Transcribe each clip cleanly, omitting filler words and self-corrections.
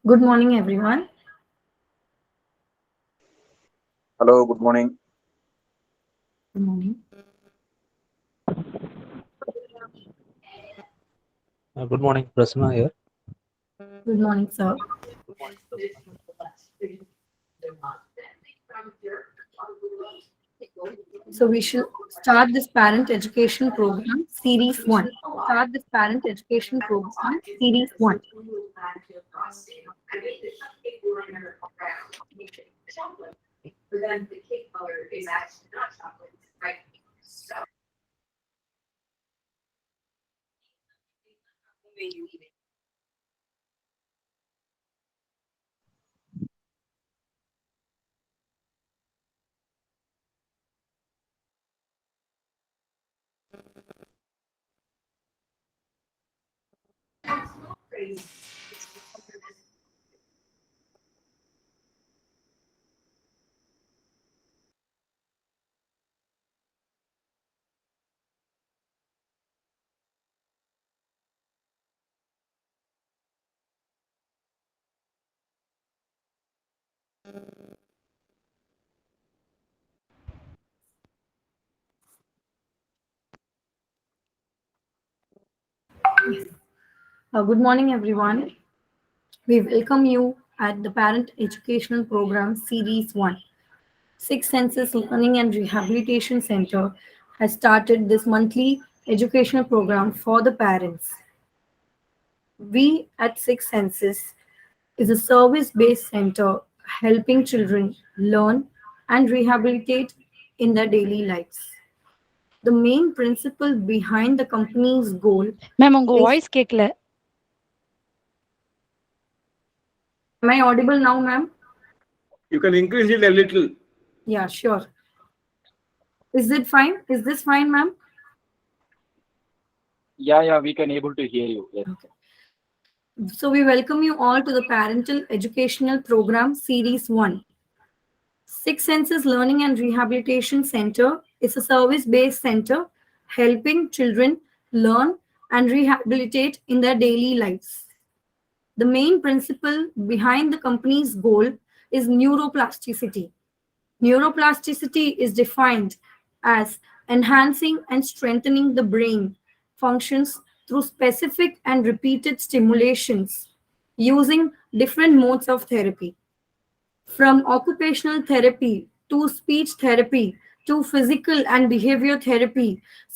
Good morning, everyone. Hello, good morning. Good morning. Good morning, Prasanna here. Good morning, sir. Good morning, Prasanna. So we should start this parent education program, series one. Start this parent education program, series one. Good morning, everyone. We welcome you at the Parent Educational Program, Series 1. Sixsenses Learning and Rehabilitation Center has started this monthly educational program for the parents. We at Sixsenses is a service-based center helping children learn and rehabilitate in their daily lives. The main principle behind the company's goal ma'am உங்க is. Voice கேட்கல. Am I audible now, ma'am? You can increase it a little. Yeah, sure. Is it fine? Is this fine, ma'am? Yeah, we can able to hear you. Yes. Okay. So we welcome you all to the Parental Educational Program Series 1. Six Senses Learning and Rehabilitation Center is a service-based center helping children learn and rehabilitate in their daily lives. The main principle behind the company's goal is neuroplasticity. Neuroplasticity is defined as enhancing and strengthening the brain functions through specific and repeated stimulations using different modes of therapy. From occupational therapy to speech therapy to physical and behavior therapy,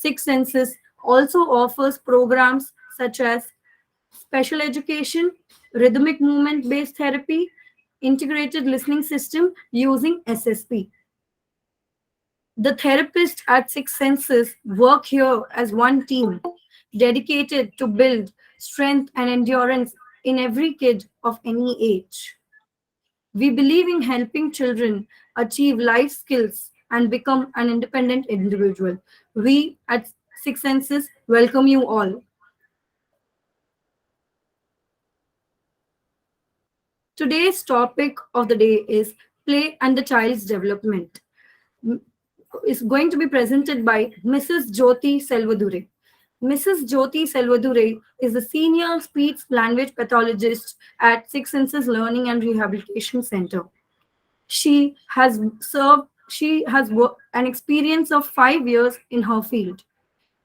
Six Senses also offers programs such as special education, rhythmic movement based therapy, integrated listening system using SSP. The therapists at Six Senses work here as one team, dedicated to build strength and endurance in every kid of any age. We believe in helping children achieve life skills and become an independent individual. We at Six Senses welcome you all. Today's topic of the day is play and the child's development. Is going to be presented by Mrs. Jyoti Selvadure. Mrs. Jyoti Selvadure is a senior speech language pathologist at Six Senses Learning and Rehabilitation Center. She has an experience of 5 years in her field.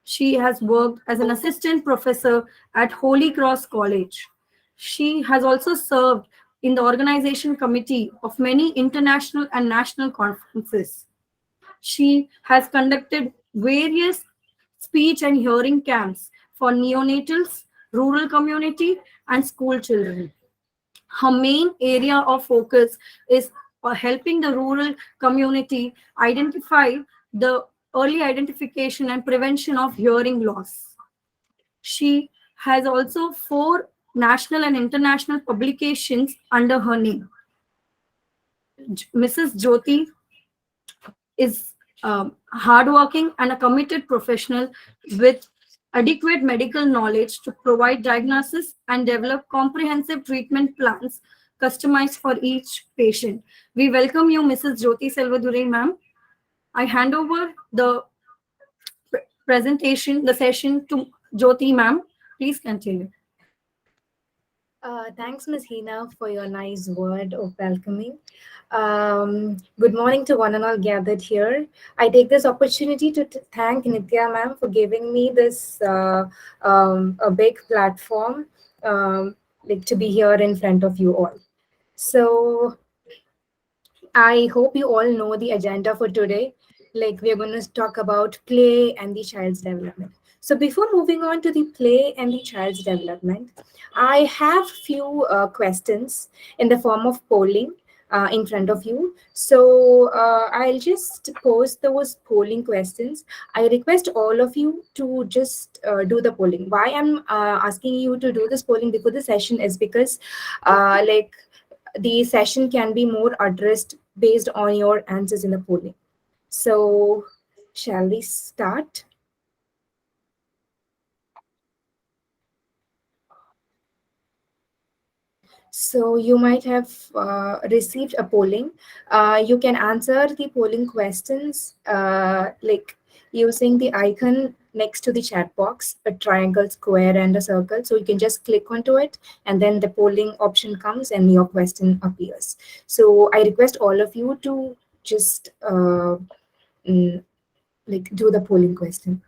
She has worked as an assistant professor at Holy Cross College. She has also served in the organization committee of many international and national conferences. She has conducted various speech and hearing camps for neonatals, rural community, and school children. Her main area of focus is helping the rural community identify the early identification and prevention of hearing loss. She has also 4 national and international publications under her name. Mrs. Jyoti is hardworking and a committed professional with adequate medical knowledge to provide diagnosis and develop comprehensive treatment plans customized for each patient. We welcome you, Mrs. Jyoti Selvadure, ma'am. I hand over the presentation, the session to Jyoti, ma'am. Please continue. Thanks, Ms. Hina, for your nice word of welcoming. Good morning to one and all gathered here. I take this opportunity to thank Nitya ma'am for giving me this a big platform, like to be here in front of you all. So I hope you all know the agenda for today. Like, we're going to talk about play and the child's development. So before moving on to the play and the child's development, I have few questions in the form of polling in front of you. So I'll just pose those polling questions. I request all of you to just do the polling. Why I'm asking you to do this polling before the session is because like the session can be more addressed based on your answers in the polling. So, shall we start? So, you might have received a polling. You can answer the polling questions like using the icon next to the chat box, a triangle, square, and a circle. So, you can just click onto it, and then the polling option comes and your question appears. So, I request all of you to just mm, like do the polling question.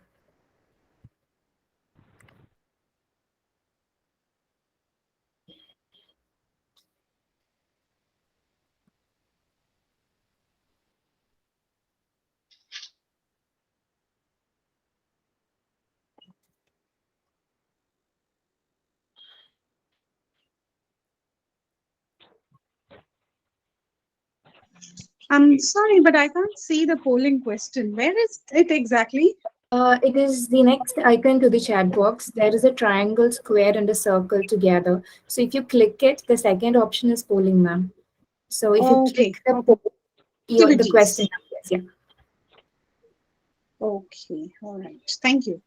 I'm sorry, but I can't see the polling question. Where is it exactly? It is the next icon to the chat box. There is a triangle, square, and a circle together. So if you click it, the second option is polling, ma'am. So if you Okay. click the poll, the question Activities. appears. Yeah. Okay. All right. Thank you.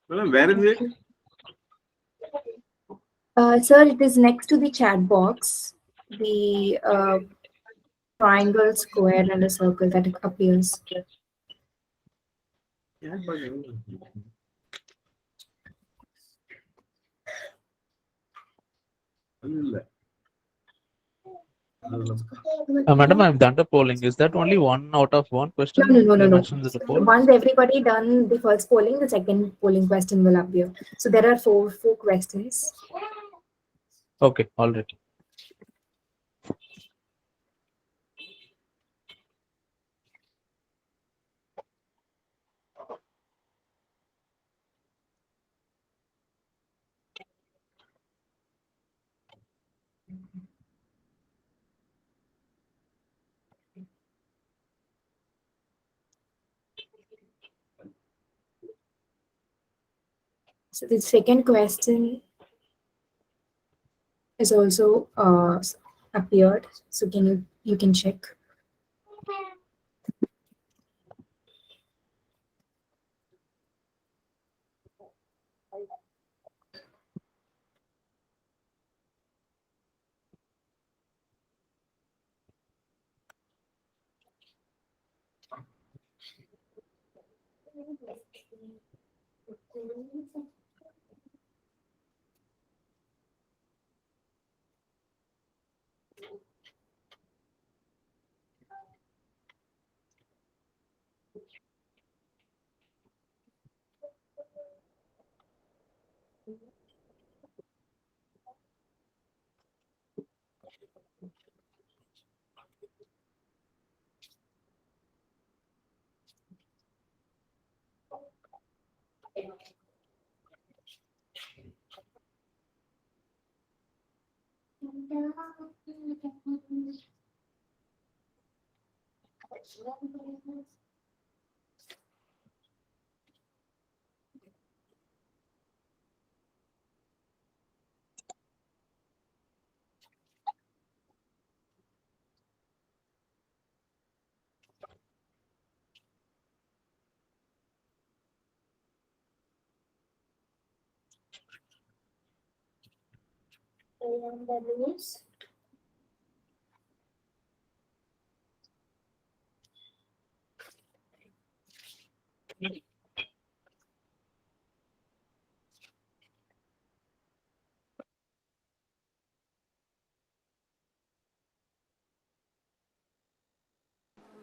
Madam, where is it? Sir, it is next to the chat box. The triangle, square, and a circle that appears. Yeah, but Madam, I've done the polling. Is that only one out of one No, question no, no, no, you no. mentioned in the So poll? once everybody done the first polling, the second polling question will appear. So there are four questions. Okay, all right. So the second question is also appeared. So you can check.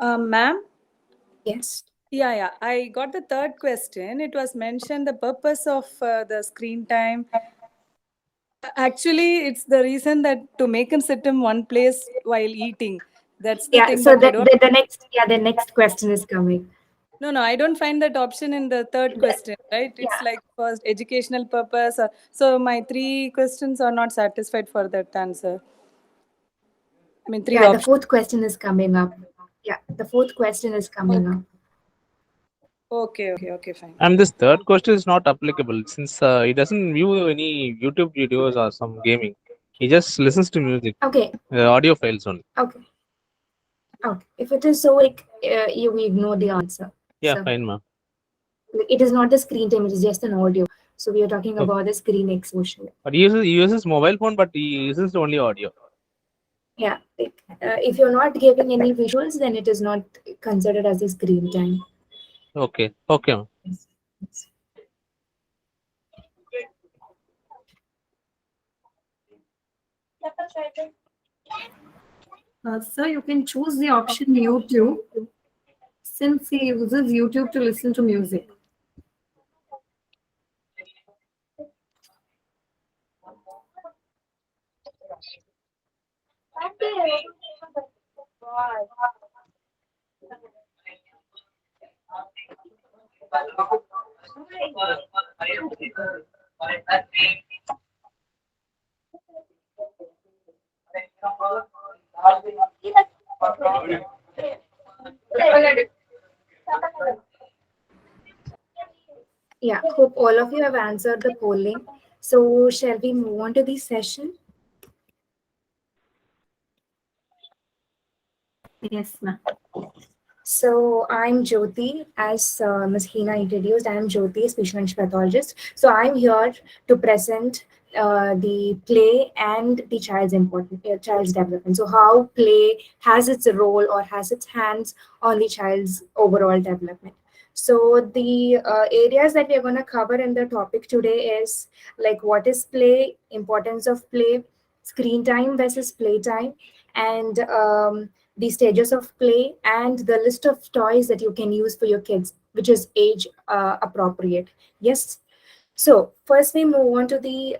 Ma'am? Yes. Yeah. I got the third question. It was mentioned the purpose of the screen time. Actually, it's the reason that to make him sit in one place while eating. That's the Yeah. thing. So But I don't. the next question is coming. No. I don't find that option in the third question. Right? It's Yeah. like first educational purpose. So my three questions are not satisfied for that answer. I mean, three Yeah. The options. fourth question is coming up. Yeah. The fourth question is coming up. Okay. Fine. And this third question is not applicable since he doesn't view any YouTube videos or some gaming. He just listens to music, Okay. audio files only. Okay. If it is so, like you ignore the answer. Yeah, So fine, ma'am. it is not the screen time; it is just an audio. So we are talking Okay. about the screen exposure. But he uses mobile phone, but he uses only audio. Yeah. Like, if you're not giving any visuals, then it is not considered as a screen time. Okay, ma'am. Yes. Sir, you can choose the option YouTube since he uses YouTube to listen to music. Yeah. Hope all of you have answered the polling. So shall we move on to the session? Yes, ma'am. So I'm Jyoti, as Ms. Hina introduced. I'm Jyoti, speech language pathologist. So I'm here to present the play and the child's development. So how play has its role or has its hands on the child's overall development. So the areas that we're going to cover in the topic today is like what is play, importance of play, screen time versus playtime, and the stages of play, and the list of toys that you can use for your kids, which is age appropriate. Yes. So first we move on to the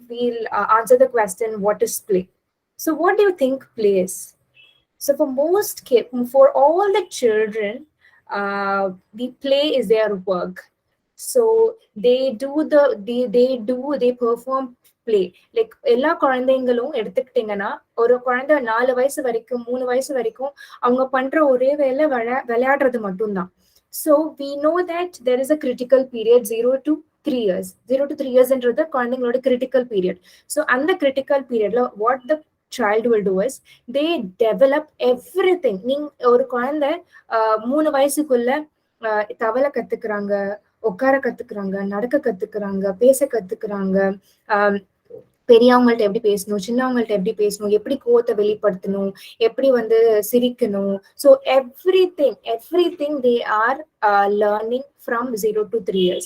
we'll answer the question, what is play? So what do you think play is? So for all the children, the play is their work. So they perform play. Like எல்லா குழந்தைங்களும் எடுத்துக்கிட்டீங்கன்னா ஒரு குழந்தை 4 வயசு வரைக்கும் 3 வயசு வரைக்கும் அவங்க பண்ற ஒரே வேலை விளையாடுறது மட்டும்தான். So we know that there is a critical period 0 to 3 years. 0 to 3 years என்றது குழந்தைங்களோட critical period. So அந்த critical periodல what the child will do is they develop everything. நீங்க ஒரு குழந்தை 3 வயசுக்குள்ள தவளை கத்துக்கிறாங்க, உட்கார கத்துக்கிறாங்க, நடக்க கத்துக்கிறாங்க, பேச கத்துக்கிறாங்க, பெரியவங்கள்ட்ட எப்படி பேசணும், சின்னவங்கள்ட்ட எப்படி பேசணும், எப்படி கோவத்தை வெளிப்படுத்தணும், எப்படி வந்து சிரிக்கணும். So everything they are learning from 0 to 3 years.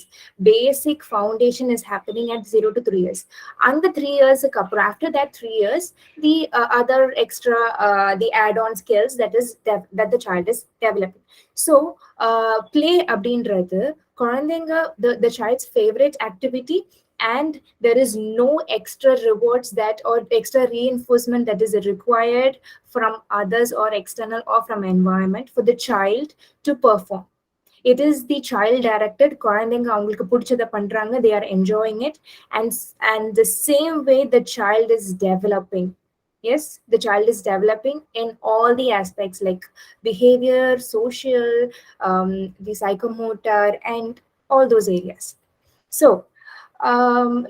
Basic foundation is happening at 0 to 3 years. And the 3 years அப்புறம் after that 3 years, the other extra the add-on skills that the child is developing. So play அப்படின்றது குழந்தைங்க the child's favorite activity, and there is no extra rewards that or extra reinforcement that is required from others or external or from environment for the child to perform. It is the child directed. குழந்தைங்க அவங்களுக்கு பிடிச்சதை பண்றாங்க, they are enjoying it, and the same way the child is developing. Yes, the child is developing in all the aspects like behavior, social, the psychomotor, and all those areas. So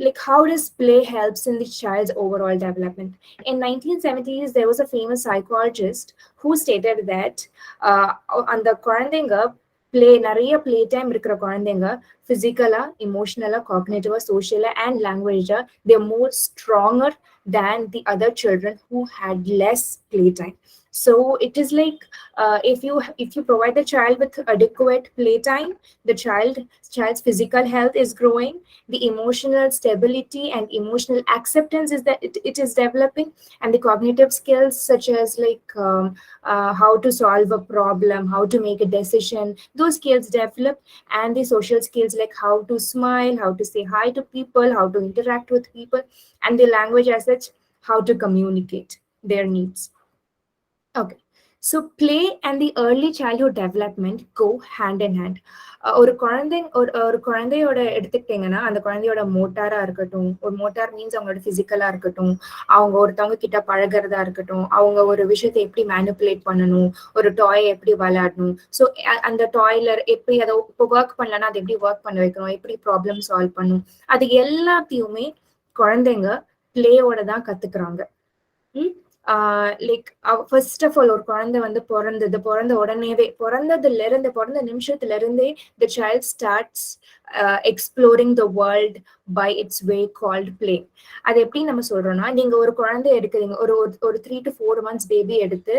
like how does play helps in the child's overall development? In 1970s, there was a famous psychologist who stated that அந்த குழந்தைங்க நிறைய play time இருக்கிற குழந்தைங்க பிசிக்கலா, இமோஷனலா, காக்னிட்டிவா, சோஷியலா and லாங்குவேஜா they're more stronger than the other children who had less play time. So it is like, if you provide the child with adequate playtime, the child's physical health is growing, the emotional stability and emotional acceptance is that it is developing, and the cognitive skills such as like how to solve a problem, how to make a decision, those skills develop, and the social skills like how to smile, how to say hi to people, how to interact with people, and the language as such, how to communicate their needs. Okay. So play and the early childhood development go hand in hand. ஒரு குழந்தையோட எடுத்துக்கிட்டீங்கன்னா, அந்த குழந்தையோட மோட்டாரா இருக்கட்டும், ஒரு motor means அவங்களோட பிசிக்கலா இருக்கட்டும், அவங்க ஒருத்தவங்க கிட்ட பழகிறதா இருக்கட்டும், அவங்க ஒரு விஷயத்தை எப்படி மேனிப்புலேட் பண்ணணும், ஒரு டாய் எப்படி விளையாடணும், ஸோ அந்த டாய்ல எப்படி அதை இப்போ ஒர்க் பண்ணலன்னா அதை எப்படி ஒர்க் பண்ண வைக்கணும், எப்படி ப்ராப்ளம் சால்வ் பண்ணணும், அது எல்லாத்தையுமே குழந்தைங்க பிளேயோட தான் கத்துக்கிறாங்க. லைக் ஃபர்ஸ்ட் ஆஃப் ஆல் ஒரு குழந்தை வந்து பிறந்த உடனேவே, பிறந்த நிமிஷத்துல இருந்தே the child starts exploring the world by its way called play. அது எப்படி நம்ம சொல்றோம்னா, நீங்க ஒரு குழந்தை எடுக்கிறீங்க, ஒரு 3 to 4 months பேபி எடுத்து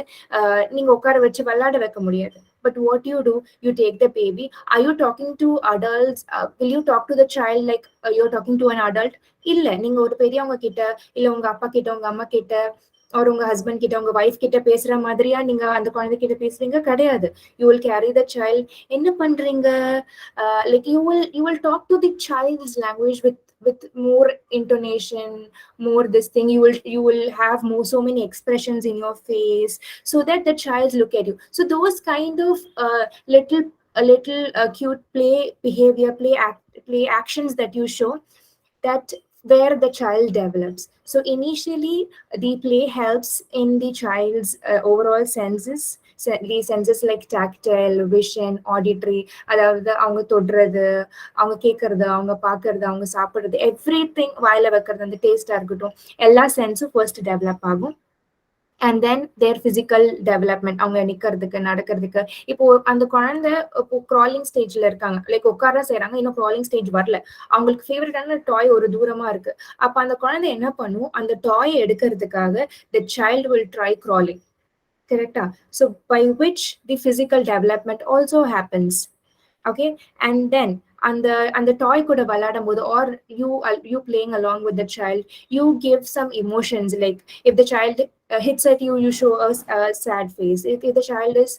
நீங்க உட்கார வச்சு விளையாட வைக்க முடியாது. But what you take the baby. Are you talking to adults? Will you talk to the child like you're talking to an adult? இல்ல, நீங்க ஒரு பெரியவங்க கிட்ட, இல்ல உங்க அப்பா கிட்ட, உங்க அம்மா கிட்ட, ஒரு உங்க ஹஸ்பண்ட் கிட்ட, உங்க வைஃப் கிட்ட பேசுற மாதிரியா நீங்க அந்த குழந்தை கிட்ட பேசுறீங்க? கிடையாது. You will carry the child. என்ன பண்றீங்க? Like you will talk to the child's language with more intonation, more this thing. You will have so many expressions in your face, so that the child look at you. So those kind of little cute play behavior, play actions that you show, that where the child develops. So initially the play helps in the child's overall senses. The senses like tactile, vision, auditory, அதாவது அவங்க தொடுறது, அவங்க கேட்கறது, அவங்க பார்க்கறது, அவங்க சாப்பிடுறது, everything வாயில வைக்கிறது, அந்த டேஸ்டா இருக்கட்டும், எல்லா சென்ஸும் ஃபர்ஸ்ட் டெவலப் ஆகும். And then their physical development, அவங்க நிக்கிறதுக்கு, நடக்கிறதுக்கு. இப்போ அந்த குழந்தை இப்போ கிராலிங் ஸ்டேஜ்ல இருக்காங்க, லைக் உட்கார செய்யறாங்க, இன்னும் கிராலிங் ஸ்டேஜ் வரல, அவங்களுக்கு ஃபேவரட்டான டாய் ஒரு தூரமா இருக்கு. அப்ப அந்த குழந்தை என்ன பண்ணும், அந்த டாய் எடுக்கிறதுக்காக the child will try crawling. கரெக்டா? So by which the physical development also happens. Okay, and then அந்த டாய் கூட விளையாடும் போது, or you playing along with the child, you give some emotions. Like if the child hits at you, you show a sad face. If the child is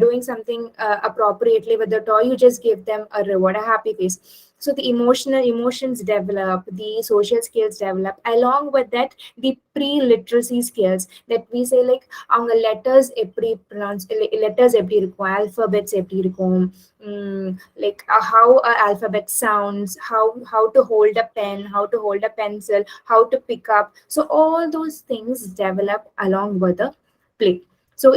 doing something appropriately with the toy, you just give them a reward, a happy face. So the emotions develop, the social skills develop. Along with that, the pre-literacy skills that we say, like அவங்க letters எப்படி pronounce, letters எப்படி இருக்கும், alphabets எப்படி இருக்கும், like how a alphabet sounds, how to hold a pen, how to hold a pencil, how to pick up. So all those things develop along with the play. So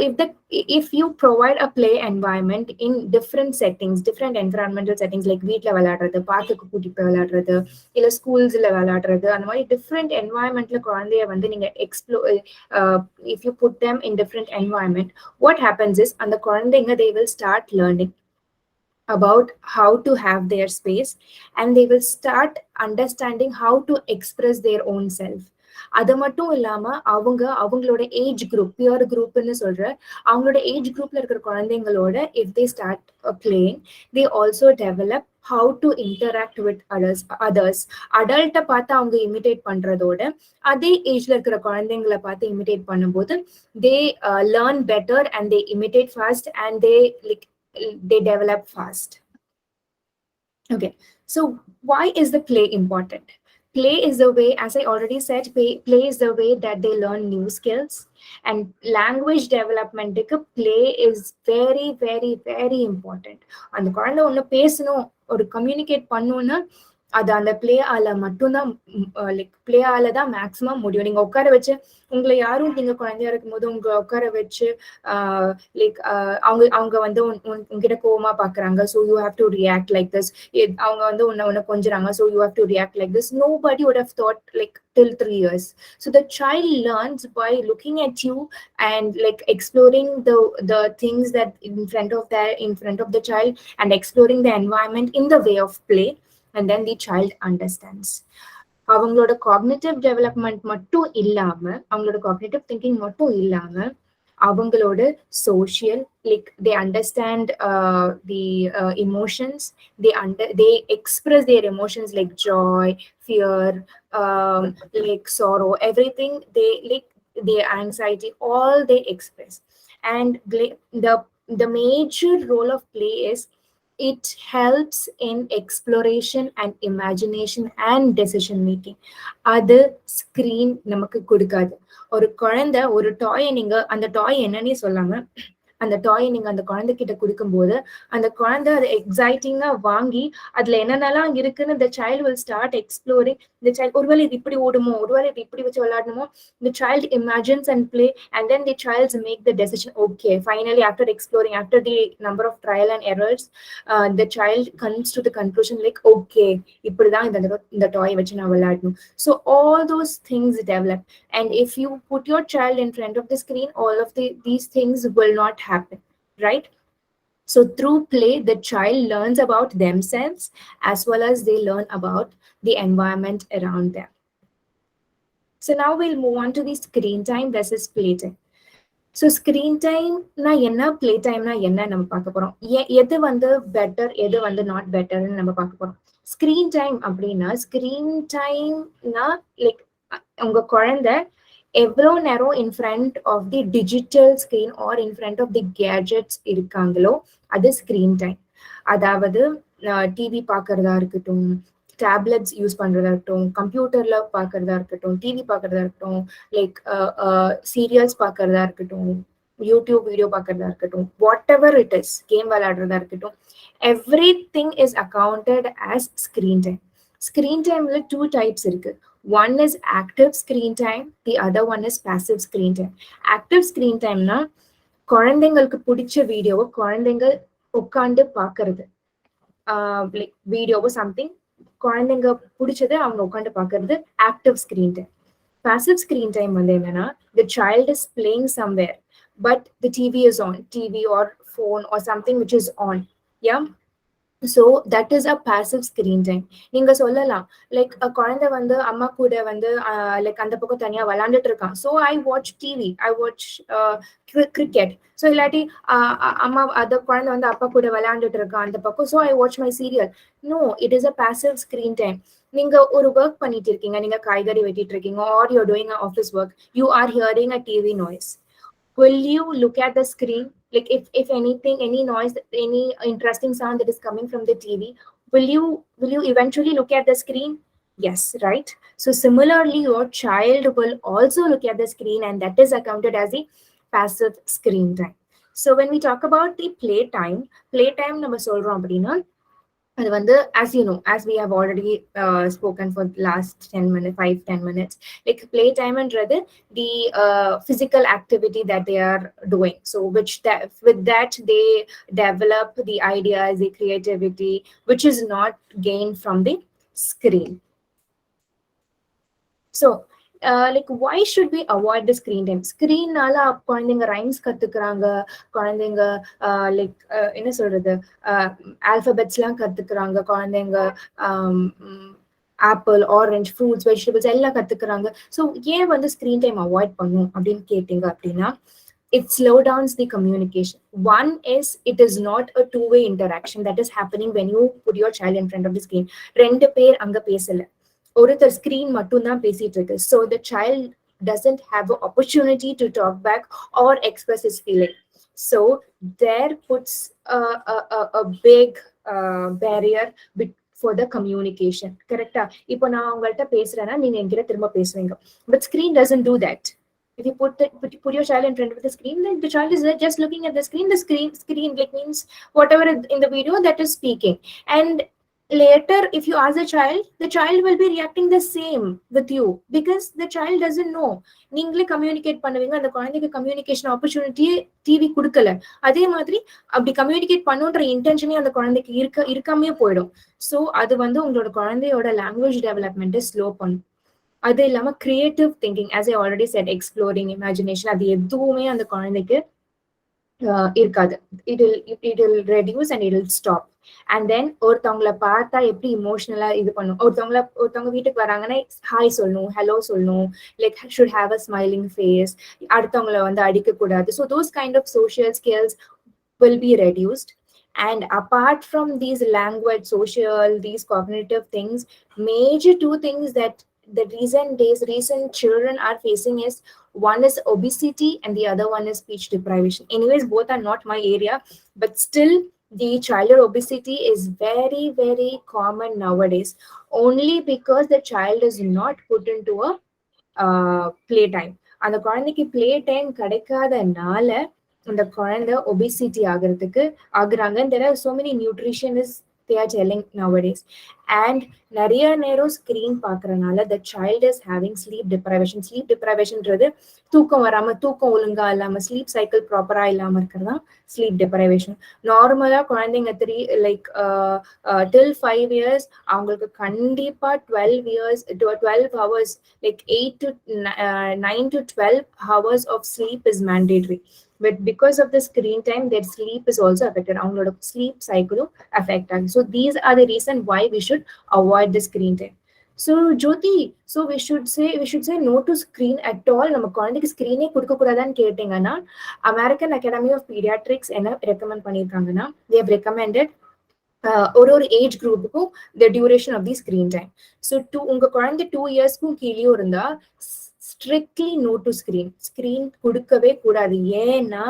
if you provide a play environment in different settings, different environmental settings, like வீட்ல விளையாடுறது, பார்க்குக்கு கூட்டிட்டு போய் விளையாடுறது, இல்ல ஸ்கூல்ஸ்ல விளையாடுறது, அந்த மாதிரி different environmentல குழந்தைய வந்து நீங்க if you put them in different environment, what happens is அந்த குழந்தைங்க they will start learning about how to have their space, and they will start understanding how to express their own self. அது மட்டும் இல்லாம அவங்களோட age group, pier குரூப்னு சொல்ற அவங்களோட age குரூப்ல இருக்கிற குழந்தைங்களோட if they start playing, they also develop how to interact with others. அடல்ட்ட பார்த்து அவங்க இமிட்டேட் பண்றதோட, அதே ஏஜ்ல இருக்கிற குழந்தைங்களை பார்த்து இமிட்டேட் பண்ணும்போது they learn better, and they imitate fast, and they develop fast. Okay, so why is the play important? Play is the way, as I already said, play is the way that they learn new skills. And language development, play is very, very, very important. அந்த குழந்தை ஒண்ணு பேசணும், ஒரு communicate பண்ணணும்னா அது அந்த play ஆல மட்டும்தான், லைக் பிளே ஆல தான் மேக்ஸிமம் முடியும். நீங்க உட்கார வச்சு, உங்களை யாரும் நீங்க குழந்தையா இருக்கும் போது உங்களை உட்கார வச்சு லைக் அவங்க வந்து உங்ககிட்ட கோவமா பாக்குறாங்க, so you have to react like this. அவங்க வந்து உன்னை கொஞ்சறாங்க, so you have to react like this. Nobody would have thought like till 3 years. So the child learns by looking at you and like exploring the things that in front of the child, and exploring the environment in the way of play, and then the child understands. அவங்களோட cognitive development மட்டும் இல்லாம, அவங்களோட cognitive thinking மட்டும் இல்லாம, அவங்களோட social, like they understand the emotions, they express their emotions like joy, fear, like sorrow, everything they like, their anxiety, all they express. And the major role of play is it helps in exploration and imagination and decision making. அது screen நமக்கு கொடுக்காது. ஒரு குழந்தை ஒரு டாயை நீங்க அந்த டாய் என்னன்னே சொல்லாம அந்த டாயை நீங்க அந்த குழந்தைகிட்ட கொடுக்கும்போது அந்த குழந்தை அதை எக்ஸைட்டிங்கா வாங்கி அதுல என்னென்னலாம் இருக்குன்னு the child will start exploring. The child, ஒருவேளை இது இப்படி ஓடுமோ, ஒருவேளை இது இப்படி வச்சு விளையாடணுமோ, the child imagines and play, and then the child make the decision. Okay, finally after exploring, after the number of trial and errors, the child comes to the conclusion like, okay, இப்படிதான் இந்த டாய் வச்சு நான் விளையாடணும். So all those things develop, and if you put your child in front of the screen, all of these things will not happen, right? So through play, the child learns about themselves as well as they learn about the environment around them. So now we'll move on to the screen time versus playtime. So screen டைம்னா என்ன, play டைம்னா என்ன நம்ம பார்க்க போறோம். எது வந்து better, எது வந்து நாட் பெட்டர்னு நம்ம பார்க்க போறோம். ஸ்க்ரீன் டைம் அப்படின்னா, ஸ்க்ரீன் டைம்னா லைக் உங்க குழந்தை எவ்வளோ நேரம் in front of the digital screen or in front of the gadgets இருக்காங்களோ அது ஸ்க்ரீன் டைம். அதாவது டிவி பார்க்கறதா இருக்கட்டும், டேப்லெட்ஸ் யூஸ் பண்றதா இருக்கட்டும், கம்ப்யூட்டர்ல பார்க்கறதா இருக்கட்டும், டிவி பார்க்கறதா இருக்கட்டும், லைக் சீரியல்ஸ் பார்க்கறதா இருக்கட்டும், யூடியூப் வீடியோ பார்க்கறதா இருக்கட்டும், whatever it is, game விளையாடுறதா இருக்கட்டும், everything is accounted as screen time. Screen டைம்ல 2 types இருக்கு. One is active screen time, the other one is passive screen time. Active screen timeனா குழந்தைங்களுக்கு பிடிச்ச வீடியோவை குழந்தைங்க உட்காந்து பார்க்கறது, லைக் வீடியோவோ சம்திங் குழந்தைங்க பிடிச்சது அவங்க உட்காந்து பார்க்கறது active screen time. Passive screen time வந்து என்னன்னா, the child is playing somewhere but the TV is on, TV or phone or something which is on, yeah. So that is a passive screen time. நீங்க சொல்லலாம் like குழந்தை வந்து அம்மா கூட வந்து like அந்த பக்கம் தனியா விளையாண்டுட்டு இருக்கான், so I watch TV, I watch cricket. So இல்லாட்டி அம்மா அந்த குழந்தை வந்து அப்பா கூட விளையாண்டுட்டு இருக்கான் அந்த பக்கம், so I watch my serial. No, it is a passive screen time. நீங்க ஒரு ஒர்க் பண்ணிட்டு இருக்கீங்க, நீங்க காய்கறி வெட்டிட்டு இருக்கீங்க, or you're doing an office work, you are hearing a TV noise. Will you look at the screen? Like if anything, any noise, any interesting sound that is coming from the TV, will you eventually look at the screen? Yes, right? So similarly, your child will also look at the screen, and that is accounted as the passive screen time. So when we talk about the playtime நம்ம சொல்றோம் அப்படின்னா, அது வந்து as you know, as we have already spoken for the last 5-10 minutes, like playtime என்றது the physical activity that they are doing, so with that they develop the ideas, the creativity, which is not gained from the screen. So like why should we avoid the screen time? Screen நால குழந்தைங்க rhymes கத்துக்கிறாங்க, குழந்தைங்க like என்ன சொல்றது, alphabets எல்லாம் கத்துக்கிறாங்க, குழந்தைங்க apple, orange, fruits, vegetables எல்லாம் கத்துக்கிறாங்க. ஸோ ஏன் வந்து ஸ்க்ரீன் டைம் அவாய்ட் பண்ணும் அப்படின்னு கேட்டீங்க அப்படின்னா, it slows down the communication. One is it is not a two-way interaction that is happening when you put your child in front of the screen. ரெண்டு பேர் அங்க பேசல, ஒருத்தர் ஸ்கிரீன் மட்டும் தான் பேசிட்டு இருக்கு. So the child doesn't have an opportunity to talk back or express his feeling. So there puts a big barrier for the communication. Correcta? இப்போ நான் உங்கள்கிட்ட பேசுறேன்னா நீங்க என்கிட்ட திரும்ப பேசுவீங்க, but screen doesn't do that. If you put your child in front of the screen, like the child is just looking at the screen. The screen like means whatever in the video that is speaking. And later, if you ask the child will be reacting the same with you because the child doesn't know. நீங்களே communicate பண்ணுவீங்க, அந்த குழந்தைக்கு communication ஆப்பர்ச்சுனிட்டியே TV கொடுக்கல. அதே மாதிரி அப்படி communicate பண்ணுன்ற இன்டென்ஷனே அந்த குழந்தைக்கு இருக்காமே போயிடும். ஸோ அது வந்து உங்களோட குழந்தையோட லாங்குவேஜ் டெவலப்மெண்ட்டை ஸ்லோ பண்ணும். அது இல்லாம creative thinking, as I already said, exploring, imagination, அது எதுவுமே அந்த குழந்தைக்கு இருக்காது. It'll reduce and it'll stop. And then ஒருத்தவங்கள பார்த்தா எப்படி இமோஷனலா இது பண்ணும், ஒருத்தவங்க வீட்டுக்கு வராங்கன்னா ஹாய் சொல்லணும், ஹலோ சொல்லணும், like should have a smiling face, அடுத்தவங்கள வந்து அடிக்க கூடாது. So those kind of social skills will be reduced. And apart from these language, social, these cognitive things, major two things that the recent children are facing is, one is obesity and the other one is speech deprivation. Anyways, both are not my area, but still the childhood obesity is very very common nowadays, only because the child is not put into a play time. அந்த குழந்தைக்கு play time கிடைக்காதனால அந்த குழந்தை obesity ஆகுறாங்க. There are so many nutritionists they are telling nowadays. And நிறைய நேரம் screen பார்க்கறனால the child is having sleep deprivation. Sleep டிப்ரைவேஷன்ன்றது தூக்கம் வராம, தூக்கம் ஒழுங்கா இல்லாம, ஸ்லீப் சைக்கிள் ப்ராப்பரா இல்லாம இருக்கிறது தான் ஸ்லீப் டிப்ரைவேஷன். நார்மலா குழந்தைங்க till 5 years அவங்களுக்கு கண்டிப்பா 12 hours, like 9 to 12 hours of sleep is mandatory. But because of the screen time, their sleep is also affected. அவங்களோட sleep cycle affect ஆகுது. So these are the reason why we should avoid the screen time. So Jyoti, so we should say no to screen at all. நம்ம குழந்தைக்கு ஸ்கிரீனே கொடுக்க கூடாதான்னு கேட்டீங்கன்னா, American Academy of Pediatrics என்ன recommend பண்ணியிருக்காங்கன்னா, they have recommended ஒரு age குரூப்புக்கும் the duration of the screen time. So உங்க குழந்தை 2 இயர்ஸ்க்கும் கீழேயும் இருந்தா strictly no to screen கொடுக்கவே கூடாது. ஏன்னா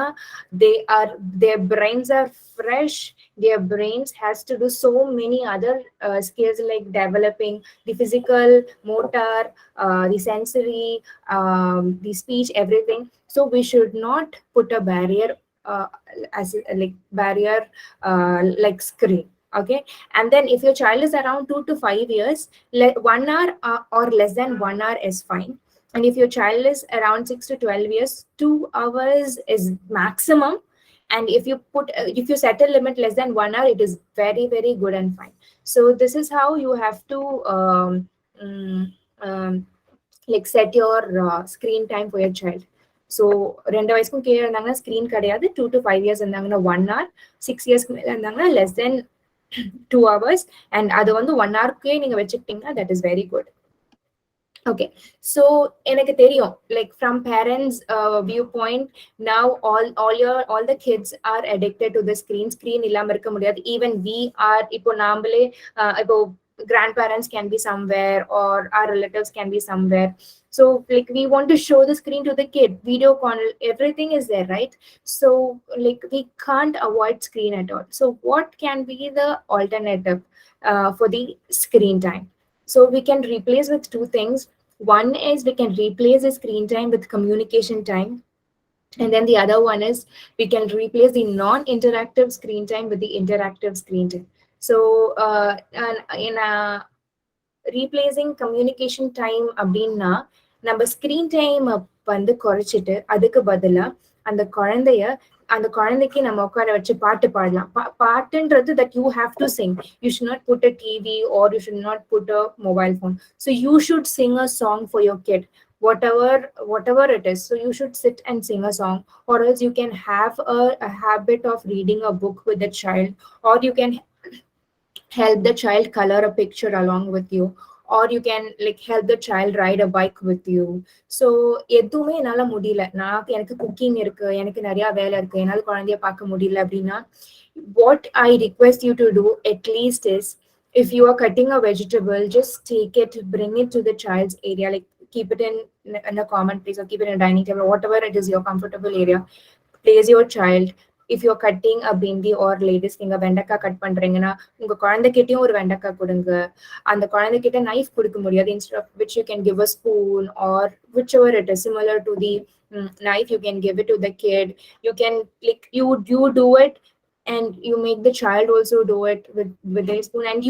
their brains are fresh, their brains has to do so many other skills like developing the physical, motor, the sensory, the speech, everything. So we should not put a barrier like screen. Okay. And then if your child is around 2 to 5 years, 1 hour or less than 1 hour is fine. And if your child is around 6 to 12 years, 2 hours is maximum. And if you set a limit less than 1 hour, it is very very good and fine. So this is how you have to like set your screen time for your child. So 2 வயசுக்கும் கீழே இருந்தாங்கன்னா screen கிடையாது, 2 to 5 years இருந்தாங்கன்னா 1 hour, 6 இயர்ஸ்க்கு மேலே இருந்தாங்கன்னா less than 2 hours. And அது வந்து 1 hourக்கே நீங்க வச்சுக்கிட்டீங்கன்னா that is very good. Okay, so எனக்கு தெரியும், like from parents viewpoint, now all the kids are addicted to the screen இல்லாம இருக்க முடியாது. Even we are, இப்போ நாமளே இப்போ grandparents can be somewhere or our relatives can be somewhere. So like we want to show the screen to the kid, video call, everything is there, right? So like we can't avoid screen at all. So what can be the alternative for the screen time? So we can replace with two things. One is we can replace the screen time with communication time. And then the other one is we can replace the non-interactive screen time with the interactive screen time. So in replacing communication time அப்படின்னா, நம்ம screen time வந்து குறைச்சிட்டு அதுக்கு பதிலா அந்த குழந்தைக்கு நம்ம உட்கார வச்சு பாட்டு பாடலாம். பாட்டுன்றது that you have to sing. You should not put a TV or you should not put a mobile phone. So you should sing a song for your kid, whatever it is. So you should sit and sing a song, or else you can have a habit of reading a book with the child, or you can help the child color a picture along with you, or you can like help the child ride a bike with you. So எதுவுமே என்னால முடியல, எனக்கு cooking இருக்கு, எனக்கு நிறைய வேலை இருக்கு, என்னால குழந்தைய பார்க்க முடியல அப்படின்னா, what I request you to do at least is, if you are cutting a vegetable, just take it, bring it to the child's area, like keep it in a common place, or keep it in a dining table, whatever it is your comfortable area. Place your child. If you're cutting a bindi or ladies finger வெண்டைக்காய் cut பண்றீங்கன்னா, உங்க குழந்தைகிட்டயும் ஒரு வெண்டைக்காய் கொடுங்க. அந்த குழந்தைகிட்ட knife கொடுக்க முடியாது, instead of which you can give a spoon or whichever it is similar to the knife, you can give it to the kid. You can like you do it, and you make the child also do it with a spoon, and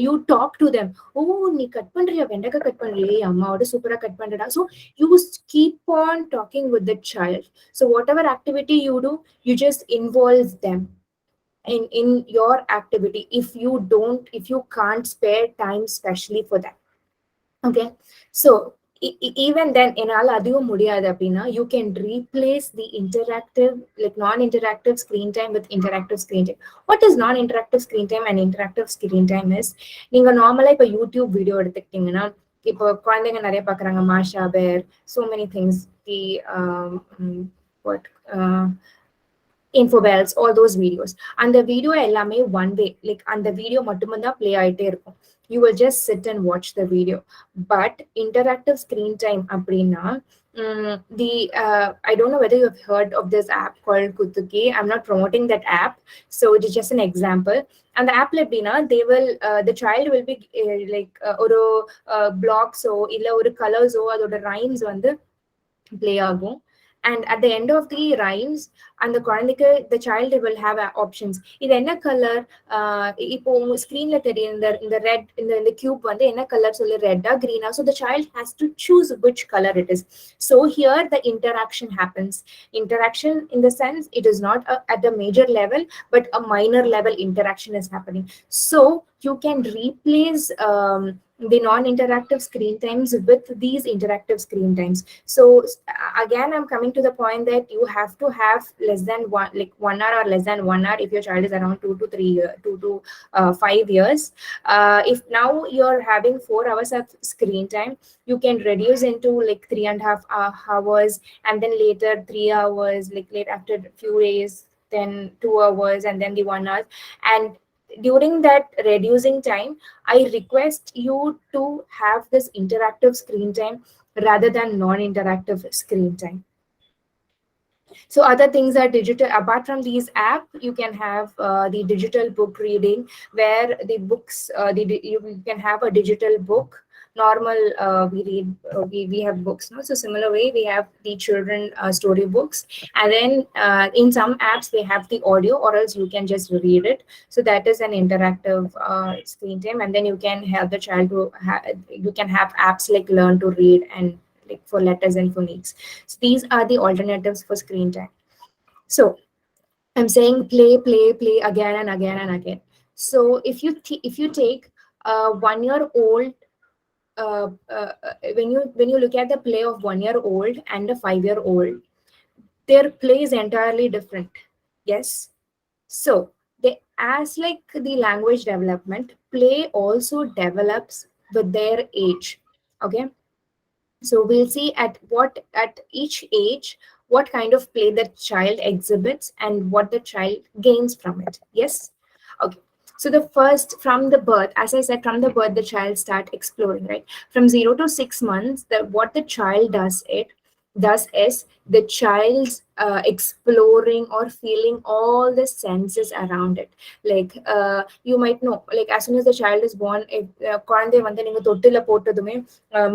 you talk to them. Oh, நீ cut பண்றியா, வெண்டைக்காய் cut பண்றியே, அம்மாவோட சூப்பரா cut பண்றடா. So you keep on talking with the child. So whatever activity you do, you just involve them in your activity, if you can't spare time specially for that. Okay, so even then என்னால அதுவும் முடியாது அப்படின்னா you can replace the interactive like non-interactive screen time with interactive screen time. What is non-interactive screen time and interactive screen time is நீங்க நார்மலா இப்ப YouTube video எடுத்துக்கிட்டீங்கன்னா இப்போ குழந்தைங்க நிறைய பாக்குறாங்க மாஷா பேர் so many things the what infobells all those videos அந்த வீடியோ எல்லாமே one way like அந்த வீடியோ மட்டும் தான் ப்ளே ஆயிட்டே இருக்கும். You will just sit and watch the video. But interactive screen time அப்படின்னா the I don't know whether you've heard of this app called Kutuki. I'm not promoting that app, so it is just an example. And the app எப்படின்னா they will the child will be like ஒரு blocks ஓ இல்ல ஒரு colors ஓ அதோட rhymes வந்து play ஆகும். And at the end of the rhymes அந்த குழந்தைக்கு the child will have options. இது என்ன கலர் இப்போ உங்க ஸ்கிரீன்ல தெரியும் இந்த ரெட் இந்த கியூப் வந்து என்ன கலர் சொல்லி ரெட்டா கிரீனா. So the child has to choose which color it is. So here the interaction happens. Interaction in the sense it is not at a major level but a minor level interaction is happening. So you can replace the non-interactive screen times with these interactive screen times. So again I'm coming to the point that you have to have less than 1 hour or less than 1 hour if your child is around 2 to 3 years 2 to 5 years. If now you're having 4 hours of screen time, you can reduce into like 3.5 hours, and then later 3 hours, like late after a few days then 2 hours, and then the 1 hour. And during that reducing time, I request you to have this interactive screen time rather than non-interactive screen time. So other things are digital. Apart from these app, you can have the digital book reading, where the books you can have a digital book. Normal we read we have books, no? So similar way we have the children story books, and then in some apps they have the audio, or else you can just read it. So that is an interactive screen time. And then you can help the child to you can have apps like learn to read and like for letters and phonics. So these are the alternatives for screen time. So I'm saying play again and again and again. So if you take a 1-year-old when you look at the play of 1-year-old and a 5-year-old, their play is entirely different. Yes. So they, as like the language development, play also develops with their age. Okay. So we'll see at each age what kind of play the child exhibits and what the child gains from it. Yes. Okay. So the first, from the birth, as I said, from the birth the child start exploring, right? From 0 to 6 months, what the child does is the child's exploring or feeling all the senses around it. Like you might know, like as soon as the child is born, குழந்தை வந்து நீங்க தொட்டில போட்டதுமே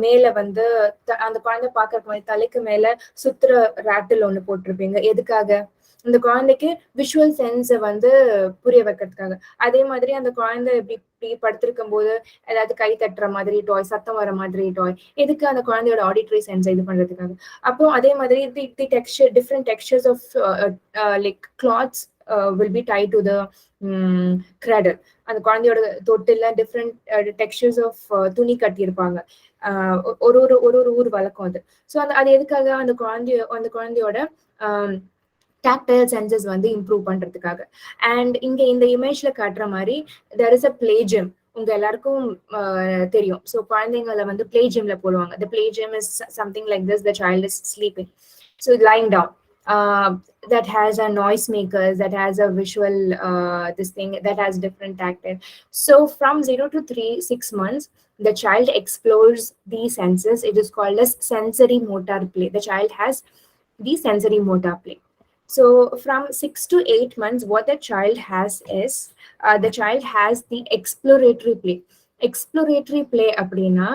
மேல வந்து அந்த குழந்தை பாக்குறதுக்கு முன்னாடி தலைக்கு மேல சுத்துற ராட்டில் ஒண்ணு போட்டிருப்பீங்க. எதுக்காக? அந்த குழந்தைக்கு விஷுவல் சென்ஸை வந்து புரிய வைக்கிறதுக்காக. அதே மாதிரி அந்த குழந்தை இப்படி படுத்திருக்கும் போது ஏதாவது கை தட்டுற மாதிரி டாய், சத்தம் வர மாதிரி டாய், எதுக்கு? அந்த குழந்தையோட ஆடிட்டரி சென்ஸை இது பண்றதுக்காக. அப்போ அதே மாதிரி the texture, different textures of like clothes will be tied to the cradle. அந்த குழந்தையோட தொட்டில டிஃப்ரெண்ட் டெக்ஸ்சர்ஸ் ஆஃப் துணி கட்டியிருப்பாங்க. ஒரு ஒரு ஒரு ஒரு ஊர் வழக்கம் அது. ஸோ அது எதுக்காக? அந்த குழந்தையோட tactile senses வந்து இம்ப்ரூவ் பண்றதுக்காக. அண்ட் இங்க இந்த இமேஜ்ல காட்டுற மாதிரி there is a play gym. உங்க எல்லாருக்கும் தெரியும். ஸோ குழந்தைங்களை வந்து play gymல போடுவாங்க. The play gym is something like this. The child is sleeping, so lying down. That has a noise makers, that has a visual this thing, that has different tactile. So from 0 to 6 months, the child explores these senses. It is called as sensory motor play. The child has the sensory motor play. So from 6 to 8 months, what the child has is the child has the exploratory play. Exploratory play அப்படின்னா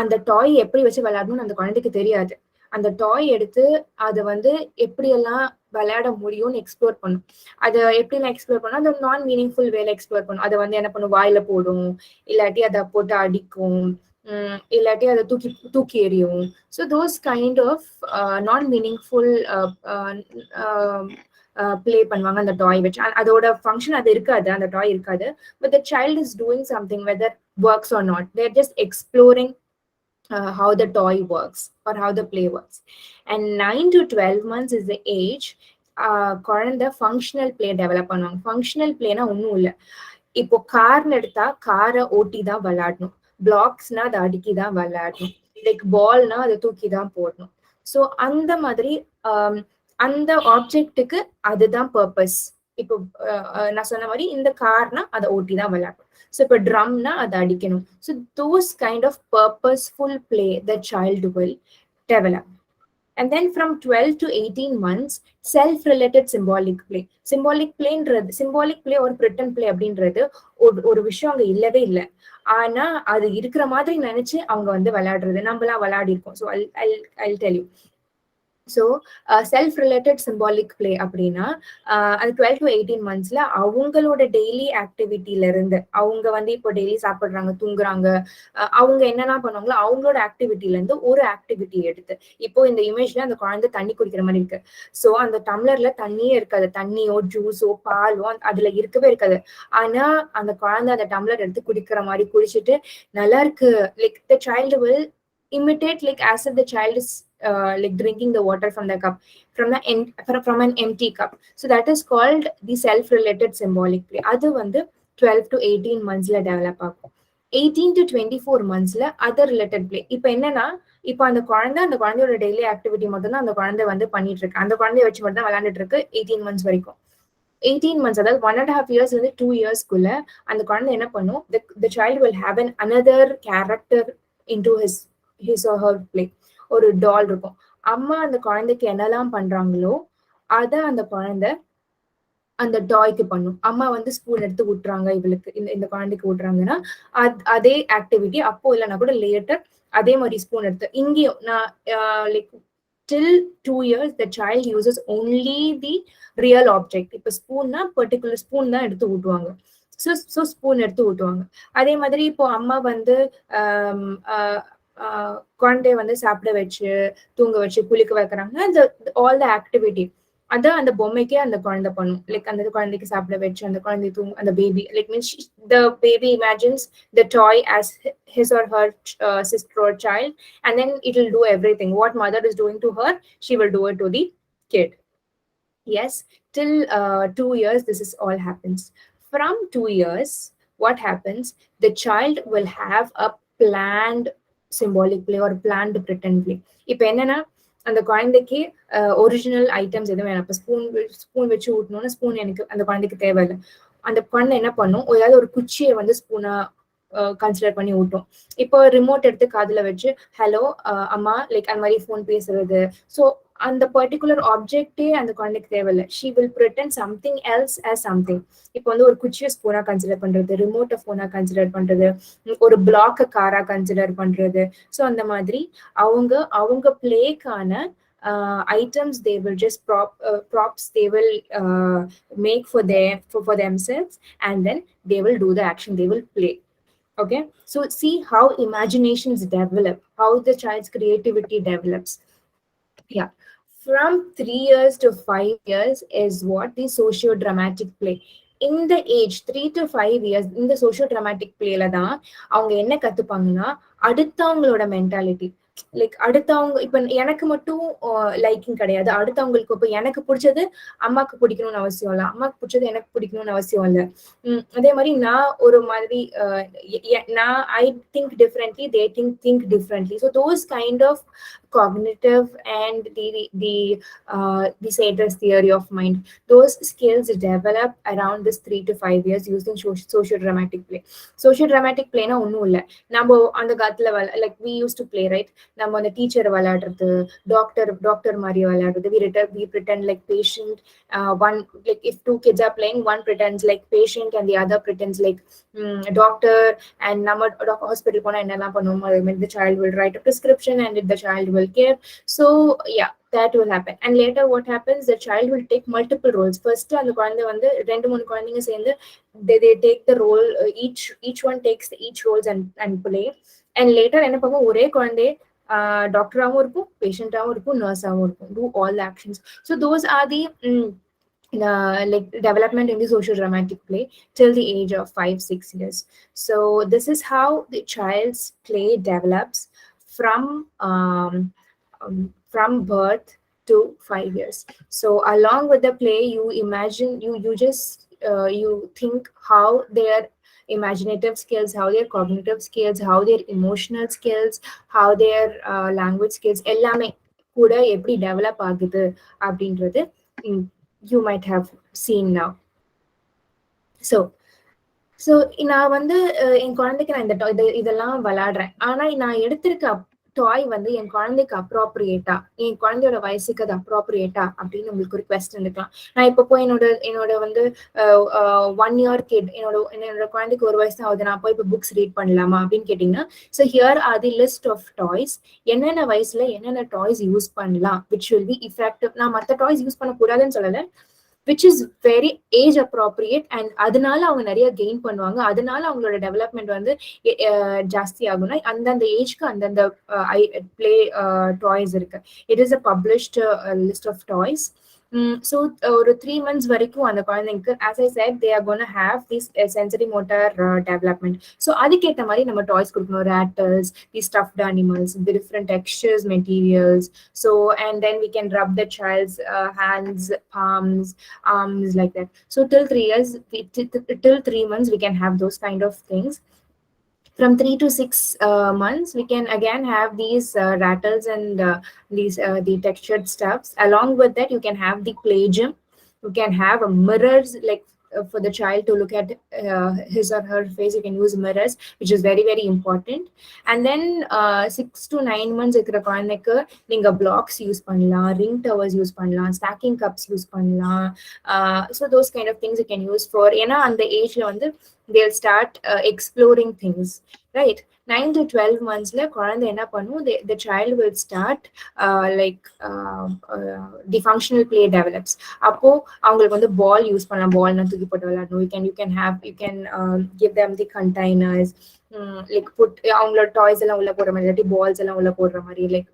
அந்த டாய் எப்படி வச்சு விளையாடணும்னு அந்த குழந்தைக்கு தெரியாது. அந்த டாய் எடுத்து அதை வந்து எப்படியெல்லாம் விளையாட முடியும்னு எக்ஸ்ப்ளோர் பண்ணும். அதை எப்படிலாம் எக்ஸ்ப்ளோர் பண்ணும்? அது நான் மீனிங்ஃபுல் வேலை எக்ஸ்ப்ளோர் பண்ணும். அதை வந்து என்ன பண்ணும்? வாயில போடும், இல்லாட்டி அதை போட்டு அடிக்கும், இல்லாட்டி அதை தூக்கி எறியும். ஸோ தோஸ் கைண்ட் ஆஃப் நான் மீனிங்ஃபுல் பிளே பண்ணுவாங்க அந்த டாய் வச்சு. அதோட ஃபங்க்ஷன் அது இருக்காது, அந்த டாய் இருக்காது. But the child is doing something whether works or not. They're just exploring how the toy works or how the play works. And 9 to 12 months is the age குழந்தை functional play develop பண்ணுவாங்க. Functional பிளேனா ஒன்றும் இல்லை. இப்போ கார்னு எடுத்தா காரை ஓட்டி தான் விளையாடணும், பிளாக்ஸ்னா அதை அடுக்கி தான் விளையாடணும், லைக் பால்னா அதை தூக்கி தான் போடணும். ஸோ அந்த மாதிரி அந்த ஆப்ஜெக்ட்டுக்கு அதுதான் பர்பஸ். இப்போ நான் சொன்ன மாதிரி இந்த கார்னா அதை ஓட்டி தான் விளையாடணும். So இப்போ ட்ரம்னா அதை அடிக்கணும். So those kind of purposeful play the child will develop. And then from 12 to 18 months, self-related symbolic play. Symbolic play or pretend play அப்படின்றது ஒரு விஷயம் அங்க இல்லவே இல்லை. ஆனா அது இருக்கிற மாதிரி நினைச்சு அவங்க வந்து விளையாடுறது நம்மளாம் விளையாடி இருக்கோம். So I'll tell you. So self related symbolic play அப்படின்னா அது 12 to 18 monthsல அவங்களோட டெய்லி ஆக்டிவிட்டில இருந்து அவங்க வந்து இப்போ டெய்லி சாப்பிடுறாங்க, தூங்குறாங்க, அவங்க என்னெல்லாம் பண்ணுவாங்களோ அவங்களோட ஆக்டிவிட்டில இருந்து ஒரு ஆக்டிவிட்டி எடுத்து, இப்போ இந்த இமேஜ்ல அந்த குழந்தை தண்ணி குடிக்கிற மாதிரி இருக்கு. ஸோ அந்த டம்ளர்ல தண்ணியே இருக்காது, தண்ணியோ ஜூஸோ பாலோ அதுல இருக்கவே இருக்காது. ஆனா அந்த குழந்தை அந்த டம்ளர் எடுத்து குடிக்கிற மாதிரி குடிச்சிட்டு நல்லா இருக்கு, like the child will imitate like as if the child is like drinking the water from the cup, from an empty cup. So that is called the self related symbolic play. Adu vandu 12 to 18 months la develop agum. 18 to 24 months la other related play. இப்போ என்னன்னா இப்போ அந்த குழந்தையோட daily activity மட்டும் தான் அந்த குழந்தை வந்து பண்ணிட்டு இருக்கு, அந்த குழந்தைய வச்சு மட்டும் தான் விளையாண்டுட்டு இருக்கு 18 months வரைக்கும். 18 months, அதாவது 1.5 years வந்து 2 yearsக்குள்ள அந்த குழந்தை என்ன பண்ணும், the child will have another character into his or her play. ஒரு டால் இருக்கும், அம்மா அந்த குழந்தைக்கு என்னெல்லாம் பண்றாங்களோ அத அந்த குழந்தை அந்த டாய்க்கு பண்ணும். அம்மா வந்து ஸ்பூன் எடுத்து விட்டுறாங்க, இவளுக்கு இந்த குழந்தைக்கு விட்டுறாங்கன்னா அதே ஆக்டிவிட்டி அப்போ இல்லைன்னா கூட லேட்டர் அதே மாதிரி ஸ்பூன் எடுத்து இங்கேயும் நான் like till 2 years the child uses only the real object. இப்போ ஸ்பூன்னா பர்டிகுலர் ஸ்பூன் தான் எடுத்து ஊட்டுவாங்க. ஸோ ஸ்பூன் எடுத்து ஊட்டுவாங்க. அதே மாதிரி இப்போ அம்மா வந்து குழந்தைய வந்து சாப்பிட வச்சு தூங்க வச்சு குளிக்க வைக்கிறாங்க, ஆல் த ஆக்டிவிட்டி அதான் அந்த பொம்மைக்கே அந்த குழந்தை பண்ணும். லைக் அந்த குழந்தைக்கு சாப்பிட வச்சு அந்த குழந்தை அந்த baby like means the baby imagines the toy as his or her sister or child, and then it will do everything what mother is doing to her, she will do it to the kid. Yes, till 2 years this is all happens. From 2 years what happens, the child will have a planned symbolic play or planned pretend play. இப்போ என்னன்னா அந்த குழந்தைக்கு original items எதுவும் வேணும். இப்போ spoon வச்சு ஊட்டணும்னா spoon எனக்கு அந்த குழந்தைக்கு தேவையில்லை. அந்த குழந்தை என்ன பண்ணும், ஏதாவது ஒரு குச்சியை வந்து ஸ்பூனா கன்சிடர் பண்ணி ஊட்டும். இப்போ ரிமோட் எடுத்து காதுல வச்சு ஹலோ அம்மா லைக் அந்த மாதிரி ஃபோன் பேசுறது. ஸோ அந்த பர்டிகுலர் ஆப்ஜெக்டே அந்த குழந்தைக்கு தேவையில்லை, she will Britain something else as something. இப்போ வந்து ஒரு குச்சியை ஸ்பூனா கன்சிடர் பண்றது, ரிமோட்டை ஃபோனா கன்சிடர் பண்றது, ஒரு பிளாக்க காரா கன்சிடர் பண்றது. ஸோ அந்த மாதிரி அவங்க பிளேக்கான items they will just props they will make for themselves, and then they will do the action, they will play. Okay, so see how imaginations develop, how the child's creativity develops. Yeah, from 3 years to 5 years is what the socio-dramatic play. In the age 3 to 5 years இந்த socio-dramatic playல தான் அவங்க என்ன கத்துப்பாங்கன்னா அடுத்தவங்களோட mentality. Like அடுத்தவங்க இப்ப எனக்கு மட்டும் liking கிடையாது, அடுத்தவங்களுக்கு இப்போ எனக்கு பிடிச்சது அம்மாக்கு பிடிக்கணும்னு அவசியம் இல்லை, அம்மாக்கு பிடிச்சது எனக்கு பிடிக்கணும்னு அவசியம் இல்லை. அதே மாதிரி நான் ஒரு மாதிரி நான் I think differently, they think differently. So those kind of cognitive and the Sater's theory of mind, those skills develop around this 3 to 5 years using socio-dramatic play. Socio-dramatic play na ஒன்னும் இல்லை, நம்ம அந்த காலத்துல like we used to play, right? நம்ம அந்த teacher விளையாடுறது, doctor மாதிரி விளையாடுறது, we pretend like patient. One, like if two kids are playing, one pretends like patient and the other pretends like doctor. And நம்ம ஹாஸ்பிட்டல் போனா என்னெல்லாம் பண்ணுவோம், the child will write a prescription and the child will care. So yeah, that will happen. And later what happens, the child will take multiple roles. First அந்த குழந்தை வந்து 2-3 குழந்தைங்க சேர்ந்து they take the role, each one takes each roles and play. And later என்ன பண்ணுவோம், ஒரே குழந்தை டாக்டராகவும் இருக்கும், பேஷண்டாகவும் இருக்கும், நர்ஸாகவும் இருக்கும், do all the actions. So those are the like development in the socio-dramatic play till the age of 5-6 years. So this is how the child's play develops from birth to 5 years. So along with the play, you imagine, you just you think how their imaginative skills, how their cognitive skills, how their emotional skills, how their language skills எல்லாமே கூட எப்படி develop ஆகுது அப்படின்றது you might have seen now. So நான் வந்து என் குழந்தைக்கு நான் இதெல்லாம் விளையாடுறேன். ஆனா நான் எடுத்திருக்க டாய் வந்து என் குழந்தைக்கு அப்ராப்ரியேட்டா, என் குழந்தையோட வயசுக்கு அது அப்ராப்ரியேட்டா அப்படின்னு உங்களுக்கு ஒரு கொஸ்டின் இருக்கலாம். நான் இப்போ போய் என்னோட வந்து 1 year கிட், என்னோட குழந்தைக்கு 1 வயசு ஆகுது, நான் போய் இப்போ புக்ஸ் ரீட் பண்ணலாமா அப்படின்னு கேட்டீங்கன்னா, so here are the list of toys. என்னென்ன வயசுல என்னென்ன டாய்ஸ் யூஸ் பண்ணலாம், விச் வில் பி இஃபெக்டிவ். நான் மற்ற டாய்ஸ் யூஸ் பண்ணக்கூடாதுன்னு சொல்லலை, which is very age appropriate, and அதனால அவங்க நிறைய கெயின் பண்ணுவாங்க, அதனால அவங்களோட டெவலப்மெண்ட் வந்து ஜாஸ்தி ஆகும்னா அந்தந்த ஏஜ்க்கு அந்தந்த பிளே டாய்ஸ் இருக்கு. It is a published list of toys. So ஒரு 3 months வரைக்கும் அந்த குழந்தைங்களுக்கு, as I said, they are going to have this sensory motor development. So அதுக்கேற்ற மாதிரி நம்ம டாய்ஸ் கொடுக்கணும். rattles, the stuffed animals, the different textures, materials. So and then we can rub the child's hands, palms, arms, like that. So till 3 years, till 3 months we can have those kind of things. From 3 to 6 months, we can again have these rattles and the textured stuffs. Along with that, you can have the play gym. You can have mirrors, like for the child to look at his or her face. You can use mirrors, which is very, very important. And then 6 to 9 months இருக்கிற குழந்தைக்கு நீங்க blocks use பண்ணலாம், ring towers use பண்ணலாம், stacking cups use பண்ணலாம். So those kind of things you can use for, ஏன்னா அந்த ஏஜ்ல வந்து they'll start exploring things, right? 9 to 12 months la குழந்தை என்ன பண்ணும், the child will start the functional play develops. அப்போ அவங்களுக்கு வந்து ball யூஸ் பண்ணலாம், ball தூக்கி போட்டு விளையாடணும். you can give them the containers, like put அவங்களோட டாய்ஸ் எல்லாம் உள்ள போடுற மாதிரி, இல்லாட்டி balls எல்லாம் உள்ள போடுற மாதிரி, like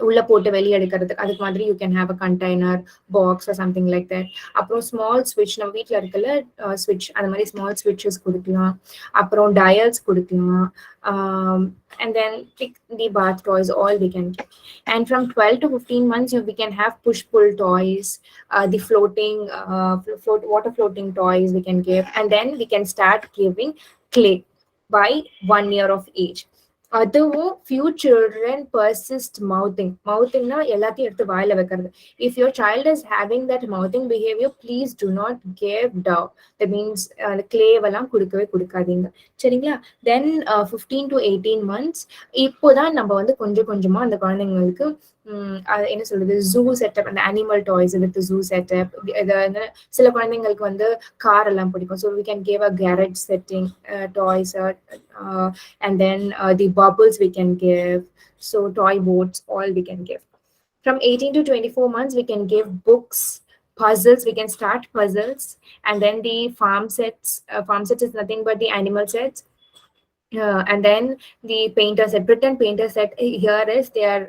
உள்ள போட்டு வெளியே எடுக்கிறதுக்கு அதுக்கு மாதிரி you can have a container box or something like that. அப்புறம் ஸ்மால் ஸ்விட்ச், நம்ம வீட்டில் இருக்குல்ல ஸ்விட்ச், அந்த மாதிரி ஸ்மால் ஸ்விட்சஸ் கொடுக்கலாம். அப்புறம் டயல்ஸ் கொடுக்கலாம். And then pick the bath toys, all we can get. And from 12 to 15 months, we can have push-pull toys, the floating, water floating toys we can give. And then we can start giving clay by 1 year of age. அதுவும் few children persist mouthingனா எல்லாத்தையும் எடுத்து வாயில வைக்கிறது. If your child is having that mouthing behavior, please do not give dow. That means clay எல்லாம் கொடுக்கவே கொடுக்காதீங்க, சரிங்களா? Then 15 to 18 months, இப்போதான் நம்ம வந்து கொஞ்சம் கொஞ்சமா அந்த குழந்தைங்களுக்கு என்ன சொல்றது, ஜூ செட்டப், அந்த animal toys with zoo setup. சில குழந்தைங்களுக்கு வந்து கார் எல்லாம் பிடிக்கும், so we can give a garage setting toys. And then the bubbles we can give, so toy boats, all we can give. From 18 to 24 months, we can give books, puzzles. We can start puzzles. And then the farm sets is nothing but the animal sets. And then the painter set, pretend painter set here is, they are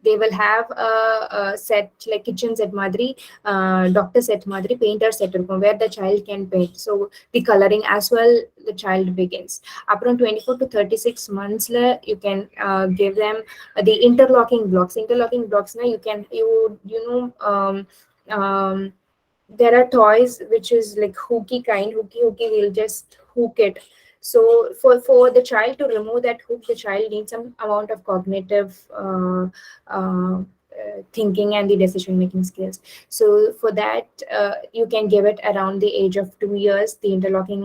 they will have a set like kitchen set madri, doctor set madri, painter set irukum, where the child can paint. So the coloring as well, the child begins. Apron 24 to 36 months la you can give them the interlocking blocks. Interlocking blocks na you know there are toys which is like hooky we'll just hook it. So for the child to remove that hook, the child needs some amount of cognitive thinking and the decision making skills. So for that, you can give it around the age of 2 years, the interlocking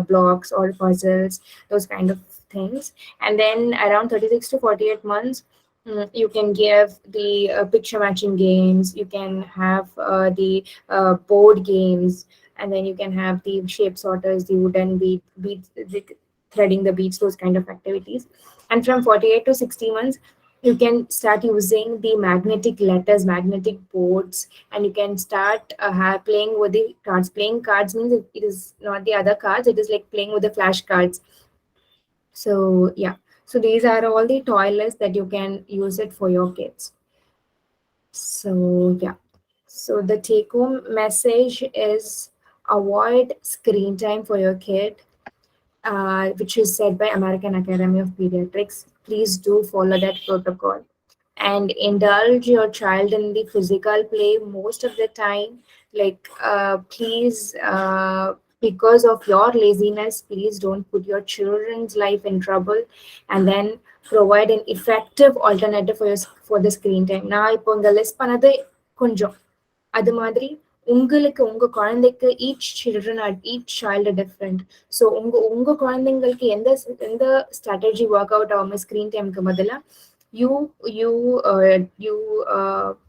blocks or puzzles, those kind of things. And then around 36 to 48 months, you can give the picture matching games. You can have the board games. And then you can have the shape sorters, the wooden beads, threading the beads, those kind of activities. And from 48 to 60 months, you can start using the magnetic letters, magnetic boards, and you can start playing with the cards. Playing cards means it is not the other cards, it is like playing with the flashcards. So yeah, so these are all the toy lists that you can use it for your kids. So yeah, so the take-home message is avoid screen time for your kid. which is said by American Academy of Pediatrics. Please do follow that protocol and indulge your child in the physical play most of the time. Like, please, because of your laziness, please don't put your children's life in trouble, and then provide an effective alternative for the screen time. நான் இப்போ இங்க list பண்ணது கொஞ்சம் அது மாதிரி உங்களுக்கு உங்க குழந்தைக்கு ஈச் சைல்டு டிஃப்ரெண்ட். ஸோ உங்க குழந்தைங்களுக்கு எந்த ஸ்ட்ராட்டஜி ஒர்க் அவுட் ஆகும் ஸ்க்ரீன் டைமுக்கு பதிலாக you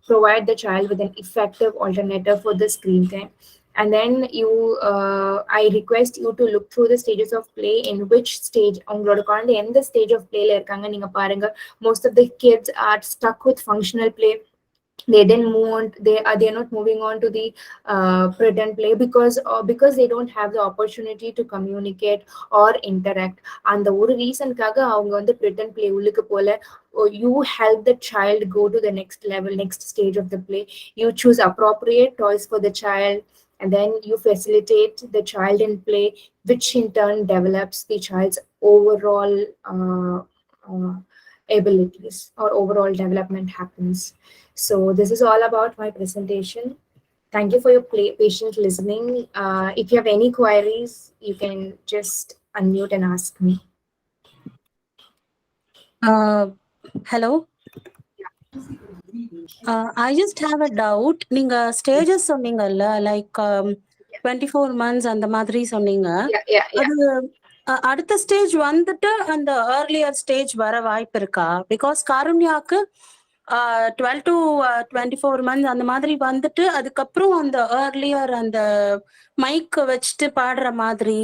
provide the child with an effective alternative for the screen time. And then I request you to look through the stages of play, in which stage உங்களோட குழந்தை எந்த stage of playல இருக்காங்க நீங்க பாருங்க. Most of the kids are stuck with functional play. They didn't move on, they are not moving on to the pretend play because they don't have the opportunity to communicate or interact. And the ஒரு ரீசன்காக அவங்க வந்து pretend play உள்ளுக்கு போல. You help the child go to the next level, next stage of the play. You choose appropriate toys for the child, and then you facilitate the child in play, which in turn develops the child's overall abilities, or overall development happens. So this is all about my presentation. Thank you for your patient listening. If you have any queries, you can just unmute and ask me. Hello. I just have a doubt. நீங்க stages சொன்னீங்கல்ல, like 24 months அந்த மாதிரி சொன்னீங்க. அது அடுத்த stage வந்துட்டு அந்த earlier stage வர வாய்ப்பு இருக்கா? பிகாஸ் காருண்யாக்கு 12 to 24 months அந்த மாதிரி வந்துட்டு அதுக்கப்புறம் அந்த ஏர்லியர் அந்த மைக் வச்சுட்டு பாடுற மாதிரி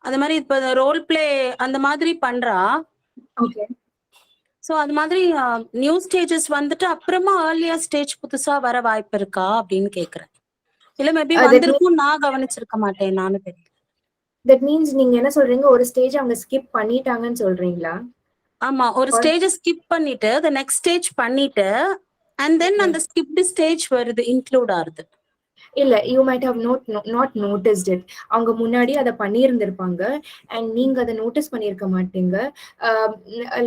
அந்த மாதிரி இப்ப ரோல் பிளே அந்த மாதிரி பண்றா. Okay. சோ அது மாதிரி நியூ ஸ்டேஜஸ் வந்துட்டு அப்புறமா ஏர்லியர் ஸ்டேஜ் புதுசா வர வாய்ப்பு இருக்கா அப்படின்னு கேக்குறேன். இல்ல மேபி வந்திருக்கும், நான் கவனிச்சிருக்க மாட்டேன், நானும் தெரியல. That means நீங்க என்ன சொல்றீங்க, ஒரு ஸ்டேஜ் அவங்க ஸ்கிப் பண்ணிட்டாங்கன்னு சொல்றீங்களா? ஆமா, ஒரு ஸ்டேஜ் ஸ்கிப் பண்ணிட்டு the next ஸ்டேஜ் பண்ணிட்டு and then அந்த ஸ்கிப்டு ஸ்டேஜ் வருது, இன்க்ளூட் ஆகுது. இல்ல, you might have not noticed it. அவங்க முன்னாடி அதை பண்ணியிருந்திருப்பாங்க அண்ட் நீங்க அதை நோட்டீஸ் பண்ணியிருக்க மாட்டீங்க.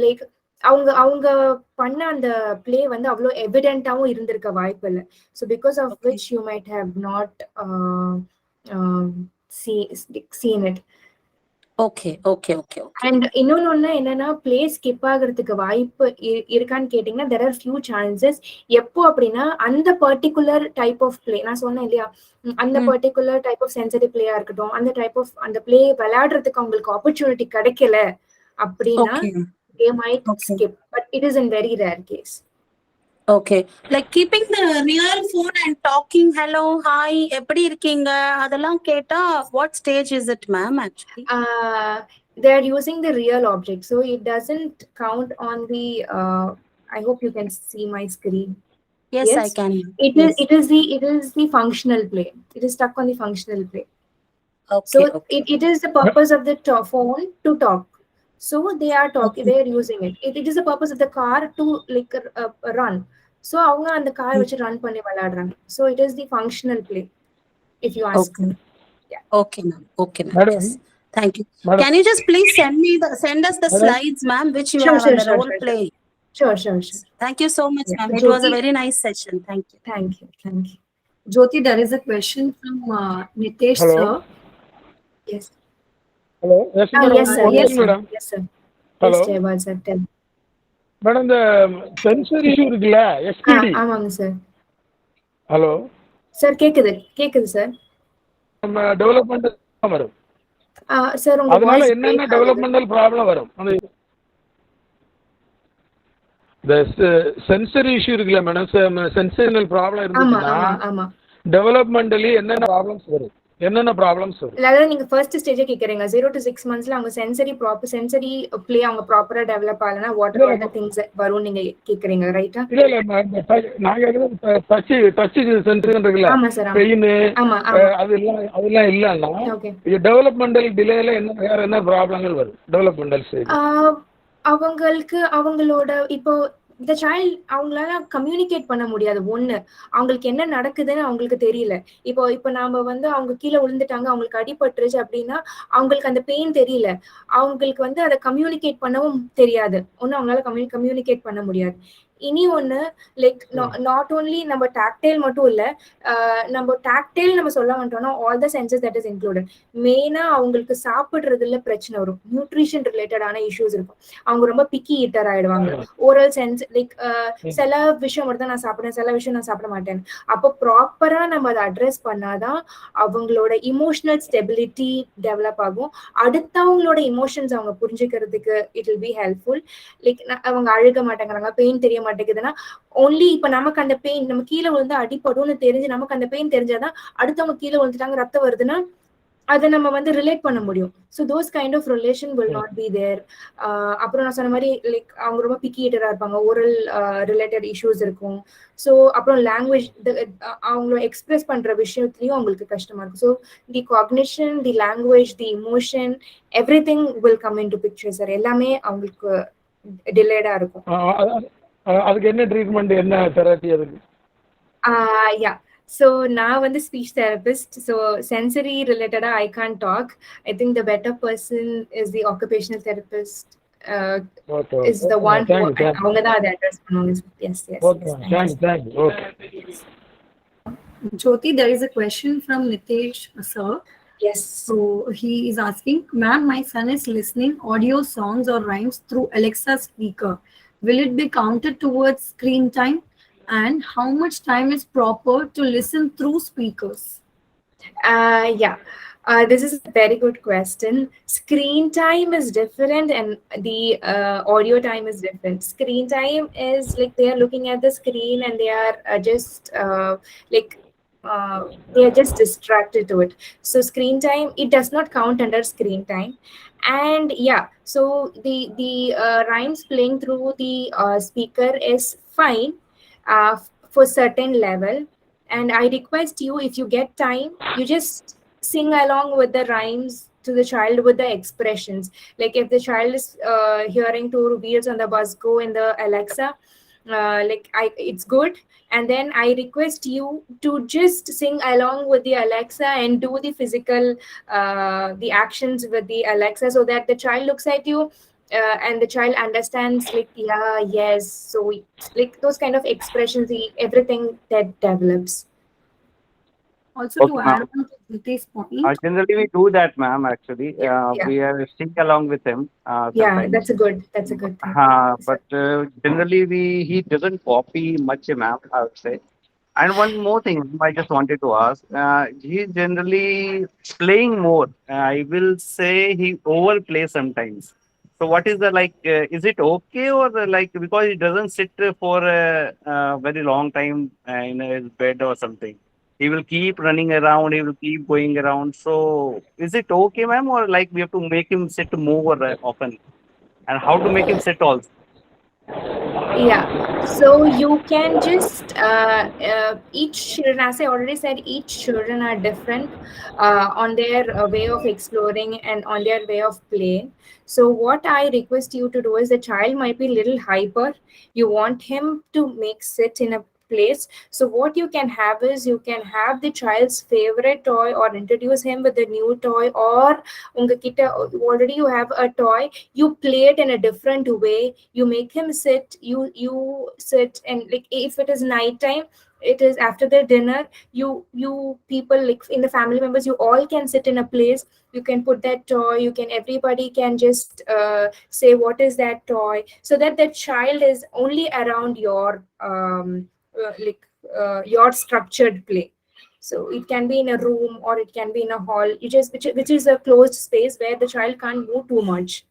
லைக் அவங்க பண்ண அந்த பிளே வந்து அவ்வளோ எவிடென்ட்டாவும் இருந்திருக்க வாய்ப்பு இல்லை. So because of which you might have not seen it. Okay okay okay okay. And இன்னொன்னு என்னன்னா, பிளே ஸ்கிப் ஆகிறதுக்கு வாய்ப்பு இருக்கான்னு கேட்டீங்கன்னா there are few chances. எப்போ அப்படின்னா அந்த பர்டிகுலர் டைப் ஆஃப் பிளே நான் சொன்னேன் இல்லையா, அந்த பர்டிகுலர் டைப் ஆஃப் சென்சிட்டிவ் பிளேயா இருக்கட்டும், அந்த டைப் ஆஃப் அந்த பிளே விளையாடுறதுக்கு அவங்களுக்கு ஆப்பர்ச்சுனிட்டி கிடைக்கல அப்படின்னா they might skip, but it is in very rare case. Okay, like keeping the real phone and talking hello hi எப்படி இருக்கீங்க அதெல்லாம் கேட்டா what stage is it ma'am actually? They are using the real object, so it doesn't count on the I hope you can see my screen. Yes, I can. It is the functional play. It is stuck on the functional play. Okay, So okay. it is the purpose of the phone to talk. So they are talking, they are using it. It is the purpose of the car to like run. So அவங்க அந்த car வச்சு run பண்ணி விளையாடுறாங்க. So it is the functional play, if you ask me. Yeah. Okay ma'am. Okay ma'am. Yes. Thank you. Madam. Can you just please send us the slides ma'am which you have on the role play? Sure. Thank you so much ma'am. It was a very nice session. Thank you. Thank you. Jyoti, there is a question from Nitesh Hello. sir. Yes. Hello. Yes, madam. Yes sir. Yes, madam. Yes sir. Hello. Yes, Jayabal sir. Tell. Madam, இந்த sensor issue இருக்குல்ல, SPD. ஆமாங்க sir. Hello sir, கேக்குது sir. நம்ம development வரும் sir, உங்க அதனால என்னென்ன developmental problem வரும்? அந்த இந்த சென்சர் இஷ்யூ இருக்குல்ல மேடம், சென்சேஷனல் ப்ராப்ளம் இருந்துச்சுன்னா டெவலப்மெண்டலி என்னென்ன ப்ராப்ளம்ஸ் வரும்? அதாவது நீங்க ஃபர்ஸ்ட் ஸ்டேஜ் கேக்குறீங்க 0 to 6 monthsல அவங்க சென்சரி ப்ளே அவங்க ப்ராப்பரா டெவலப் ஆகலனா வாட் ஆர் தி திங்ஸ் வரும் நீங்க கேக்குறீங்க, ரைட்டா? இல்ல நான் கேக்குறது டச் சென்சர் இருக்குல்ல, ஆமா சார். பெயின் ஆமா அதெல்லாம் இல்லன்னா டெவலப்மெண்டல் டிலேல வேற என்ன ப்ராப்ளங்கள் வரும் டெவலப்மெண்டல் ஸ்டேஜ்? அவங்களோட இப்போ the child அவங்களால கம்யூனிகேட் பண்ண முடியாது. ஒண்ணு, அவங்களுக்கு என்ன நடக்குதுன்னு அவங்களுக்கு தெரியல. இப்போ நாம வந்து அவங்க கீழே விழுந்துட்டாங்க, அவங்களுக்கு அடிபட்டுருச்சு அப்படின்னா அவங்களுக்கு அந்த பெயின் தெரியல. அவங்களுக்கு வந்து அதை கம்யூனிகேட் பண்ணவும் தெரியாது. ஒண்ணு அவங்களால கம்யூனிகேட் பண்ண முடியாது. இனி ஒண்ணு, லைக் நாட் ஓன்லி நம்ம டாக்டைல் மட்டும் இல்ல, நம்ம டாக்டைல் நம்ம சொல்ல மாட்டோம்னா all the senses that is included. மெயினா அவங்களுக்கு சாப்பிடுறதுல பிரச்சனை வரும், நியூட்ரிஷன் ரிலேட்டடான இஷ்யூஸ் இருக்கும். அவங்க ரொம்ப பிக்கி ஈட்டர் ஆயிடுவாங்க. ஓரல் சென்ஸ் லைக் சில விஷயம் மட்டும் தான் நான் சாப்பிடுறேன், சில விஷயம் நான் சாப்பிட மாட்டேன். அப்போ ப்ராப்பரா நம்ம அதை அட்ரஸ் பண்ணாதான் அவங்களோட இமோஷனல் ஸ்டெபிலிட்டி டெவலப் ஆகும். அடுத்தவங்களோட இமோஷன்ஸ் அவங்க புரிஞ்சுக்கிறதுக்கு it will be helpful. Like அவங்க அழுக மாட்டேங்கிறாங்க, பெயின் தெரிய மாட்டேங்குதுன்னா ஓன்லி இப்ப நமக்கு அந்த பெயின், நம்ம கீழே விழுந்து அடிப்படும்னு தெரிஞ்சு நமக்கு அந்த பெயின் தெரிஞ்சாதான் அடுத்தவங்க கீழே விழுந்துட்டாங்க ரத்தம் வருதுன்னா அதை நம்ம வந்து ரிலேட் பண்ண முடியும். So those kind of relation will not be there. அப்புறம் நான் சொன்ன மாதிரி லைக் அவங்க ரொம்ப பிக்கி ஈட்டரா இருப்பாங்க, ஓரல் ரிலேட்டட் இஷ்யூஸ் இருக்கும். ஸோ அப்புறம் லாங்குவேஜ் அவங்கள எக்ஸ்பிரஸ் பண்ற விஷயத்துலயும் அவங்களுக்கு கஷ்டமா இருக்கும். So the cognition, the language, the emotion, every thing will come in to picture sir. எல்லாமே அவங்களுக்கு டிலேடா இருக்கும். அதுக்கு என்ன ட்ரீட்மெண்ட், என்ன தெரப்பி அதுக்கு? யா, so நான் வந்து speech therapist, so sensory related I can't talk. I think the better person is the occupational therapist. Okay. Is the one who அவங்க தான் அதை address பண்ணுவாங்க. Yes. Okay, thank you. Okay. Jyoti, there is a question from Nitesh sir. Yes. So he is asking, ma'am, my son is listening audio songs or rhymes through Alexa speaker. Will it be counted towards screen time? And how much time is proper to listen through speakers? Yeah. This is a very good question. Screen time is different and the audio time is different. Screen time is like they are looking at the screen and they are just they are just distracted to it. So screen time, it does not count under screen time. And yeah, so the rhymes playing through the speaker is fine for certain level. And I request you, if you get time, you just sing along with the rhymes to the child with the expressions. Like if the child is hearing to wheels on the bus go in the Alexa, it's good. And then I request you to just sing along with the Alexa and do the physical the actions with the Alexa, so that the child looks at you and the child understands like yeah, yes. So like those kind of expressions, everything that develops. Also, Okay, to ma'am. add on to Nitesh point, Generally, we do that, ma'am. Actually, Yeah. we are sing along with him. Yeah, Sometimes. that's a good thing. But generally, he doesn't copy much, ma'am, I would say. And one more thing, I just wanted to ask. He's generally playing more. I will say he overplays sometimes. So, what is the like? Is it okay, or like because he doesn't sit for a very long time in his bed or something? He will keep running around. He will keep going around. So, is it okay, ma'am, or like we have to make him sit more often? And how to make him sit also? Yeah, so you can just each children, as I already said, each children are different on their way of exploring and on their way of playing. So what I request you to do is, the child might be little hyper, you want him to make sit in a place. So what you can have is, you can have the child's favorite toy or introduce him with a new toy, or unga kitta already you have a toy, you play it in a different way. You make him sit, you sit, and like if it is night time, it is after the dinner, you people like in the family members, you all can sit in a place. You can put that toy, you can, everybody can just say what is that toy, so that the child is only around your your structured play. So it can be in a room or it can be in a hall, which is a closed space where the child can't move too much.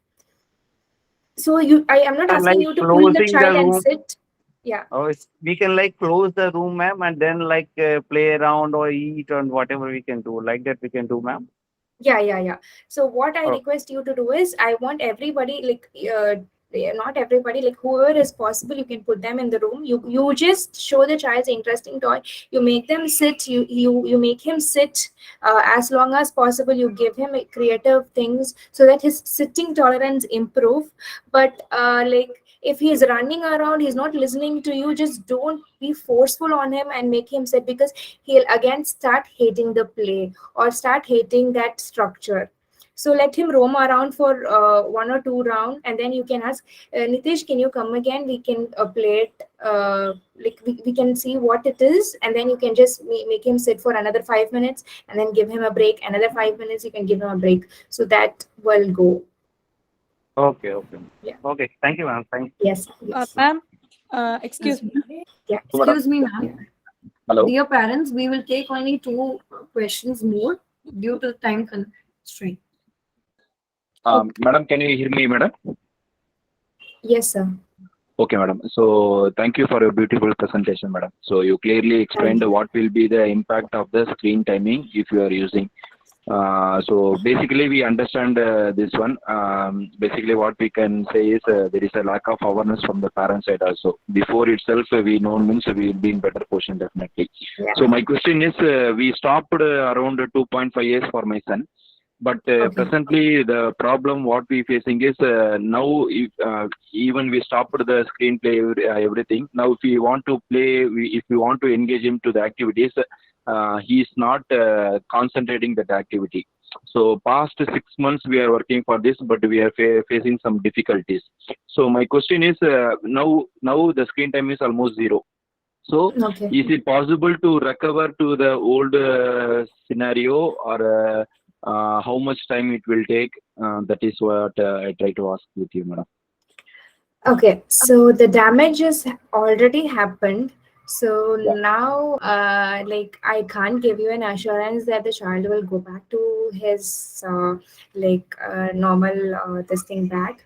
So I am not asking Like you to pull the closing child the and room. sit. Yeah. Oh, we can like close the room, ma'am, and then like play around or eat and whatever we can do. Like that we can do, ma'am. Yeah. So what I Oh. request you to do is, I want everybody, like not everybody, like whoever is possible, you can put them in the room. You just show the child's interesting toy, you make them sit, you make him sit as long as possible. You give him creative things so that his sitting tolerance improve. But like If he's running around, he's not listening to you, just don't be forceful on him and make him sit, because he'll again start hating the play or start hating that structure. So let him roam around for 1 or 2 rounds, and then you can ask, Nitish, can you come again? We can play it, like we can see what it is, and then you can just make him sit for another 5 minutes, and then give him a break. Another 5 minutes, you can give him a break. So that will go. Okay, okay. Yeah. Okay, thank you, ma'am. Thank you. Yes. Ma'am, excuse me. Yeah. Excuse me, ma'am. Hello. Dear parents, we will take only 2 questions more due to time constraint. Madam, can you hear me, madam? Yes, sir. Okay, madam. So thank you for your beautiful presentation, madam. So you clearly explained what will be the impact of the screen timing if you are using. So basically we understand this one. Basically what we can say is there is a lack of awareness from the parent side also. Before itself we know means we will be in better position definitely. Yeah. So my question is we stopped around 2.5 years for my son. But presently the problem what we facing is now if, even we stopped the screenplay everything. Now if we want to play, if we want to engage him to the activities, he is not concentrating that activity. So past 6 months we are working for this, but we are facing some difficulties. So my question is now the screen time is almost 0. So is it possible to recover to the old scenario, or how much time it will take? That is what I try to ask with you, madam. Okay, so the damage has already happened. So now, like, I can't give you an assurance that the child will go back to his normal this thing back.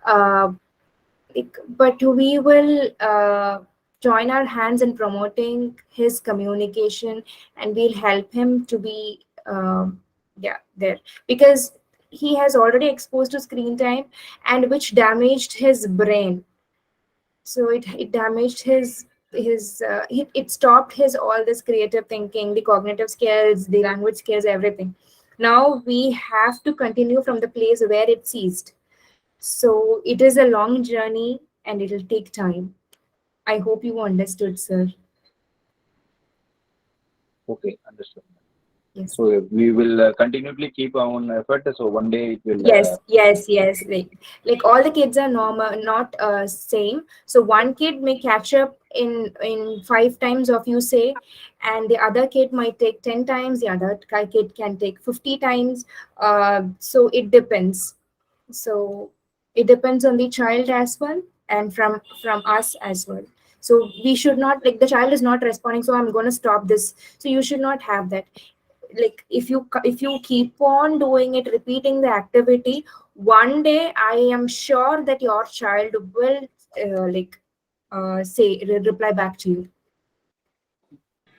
But we will join our hands in promoting his communication, and we'll help him to be there, because he has already exposed to screen time, and which damaged his brain. So it damaged his it stopped his all this creative thinking, the cognitive skills, the language skills, everything. Now we have to continue from the place where it ceased. So it is a long journey and it will take time. I hope you understood, sir. Okay, understood. Yes. So we will continually keep our effort. So one day it will. Yes. Like all the kids are normal, not same. So one kid may catch up in 5 times of you say, and the other kid might take 10 times. The other kid can take 50 times. So it depends. So it depends on the child as well, and from us as well. So we should not, like, the child is not responding, so I'm going to stop this. So you should not have that. Like, if you keep on doing it, repeating the activity, one day I am sure that your child will reply back to you.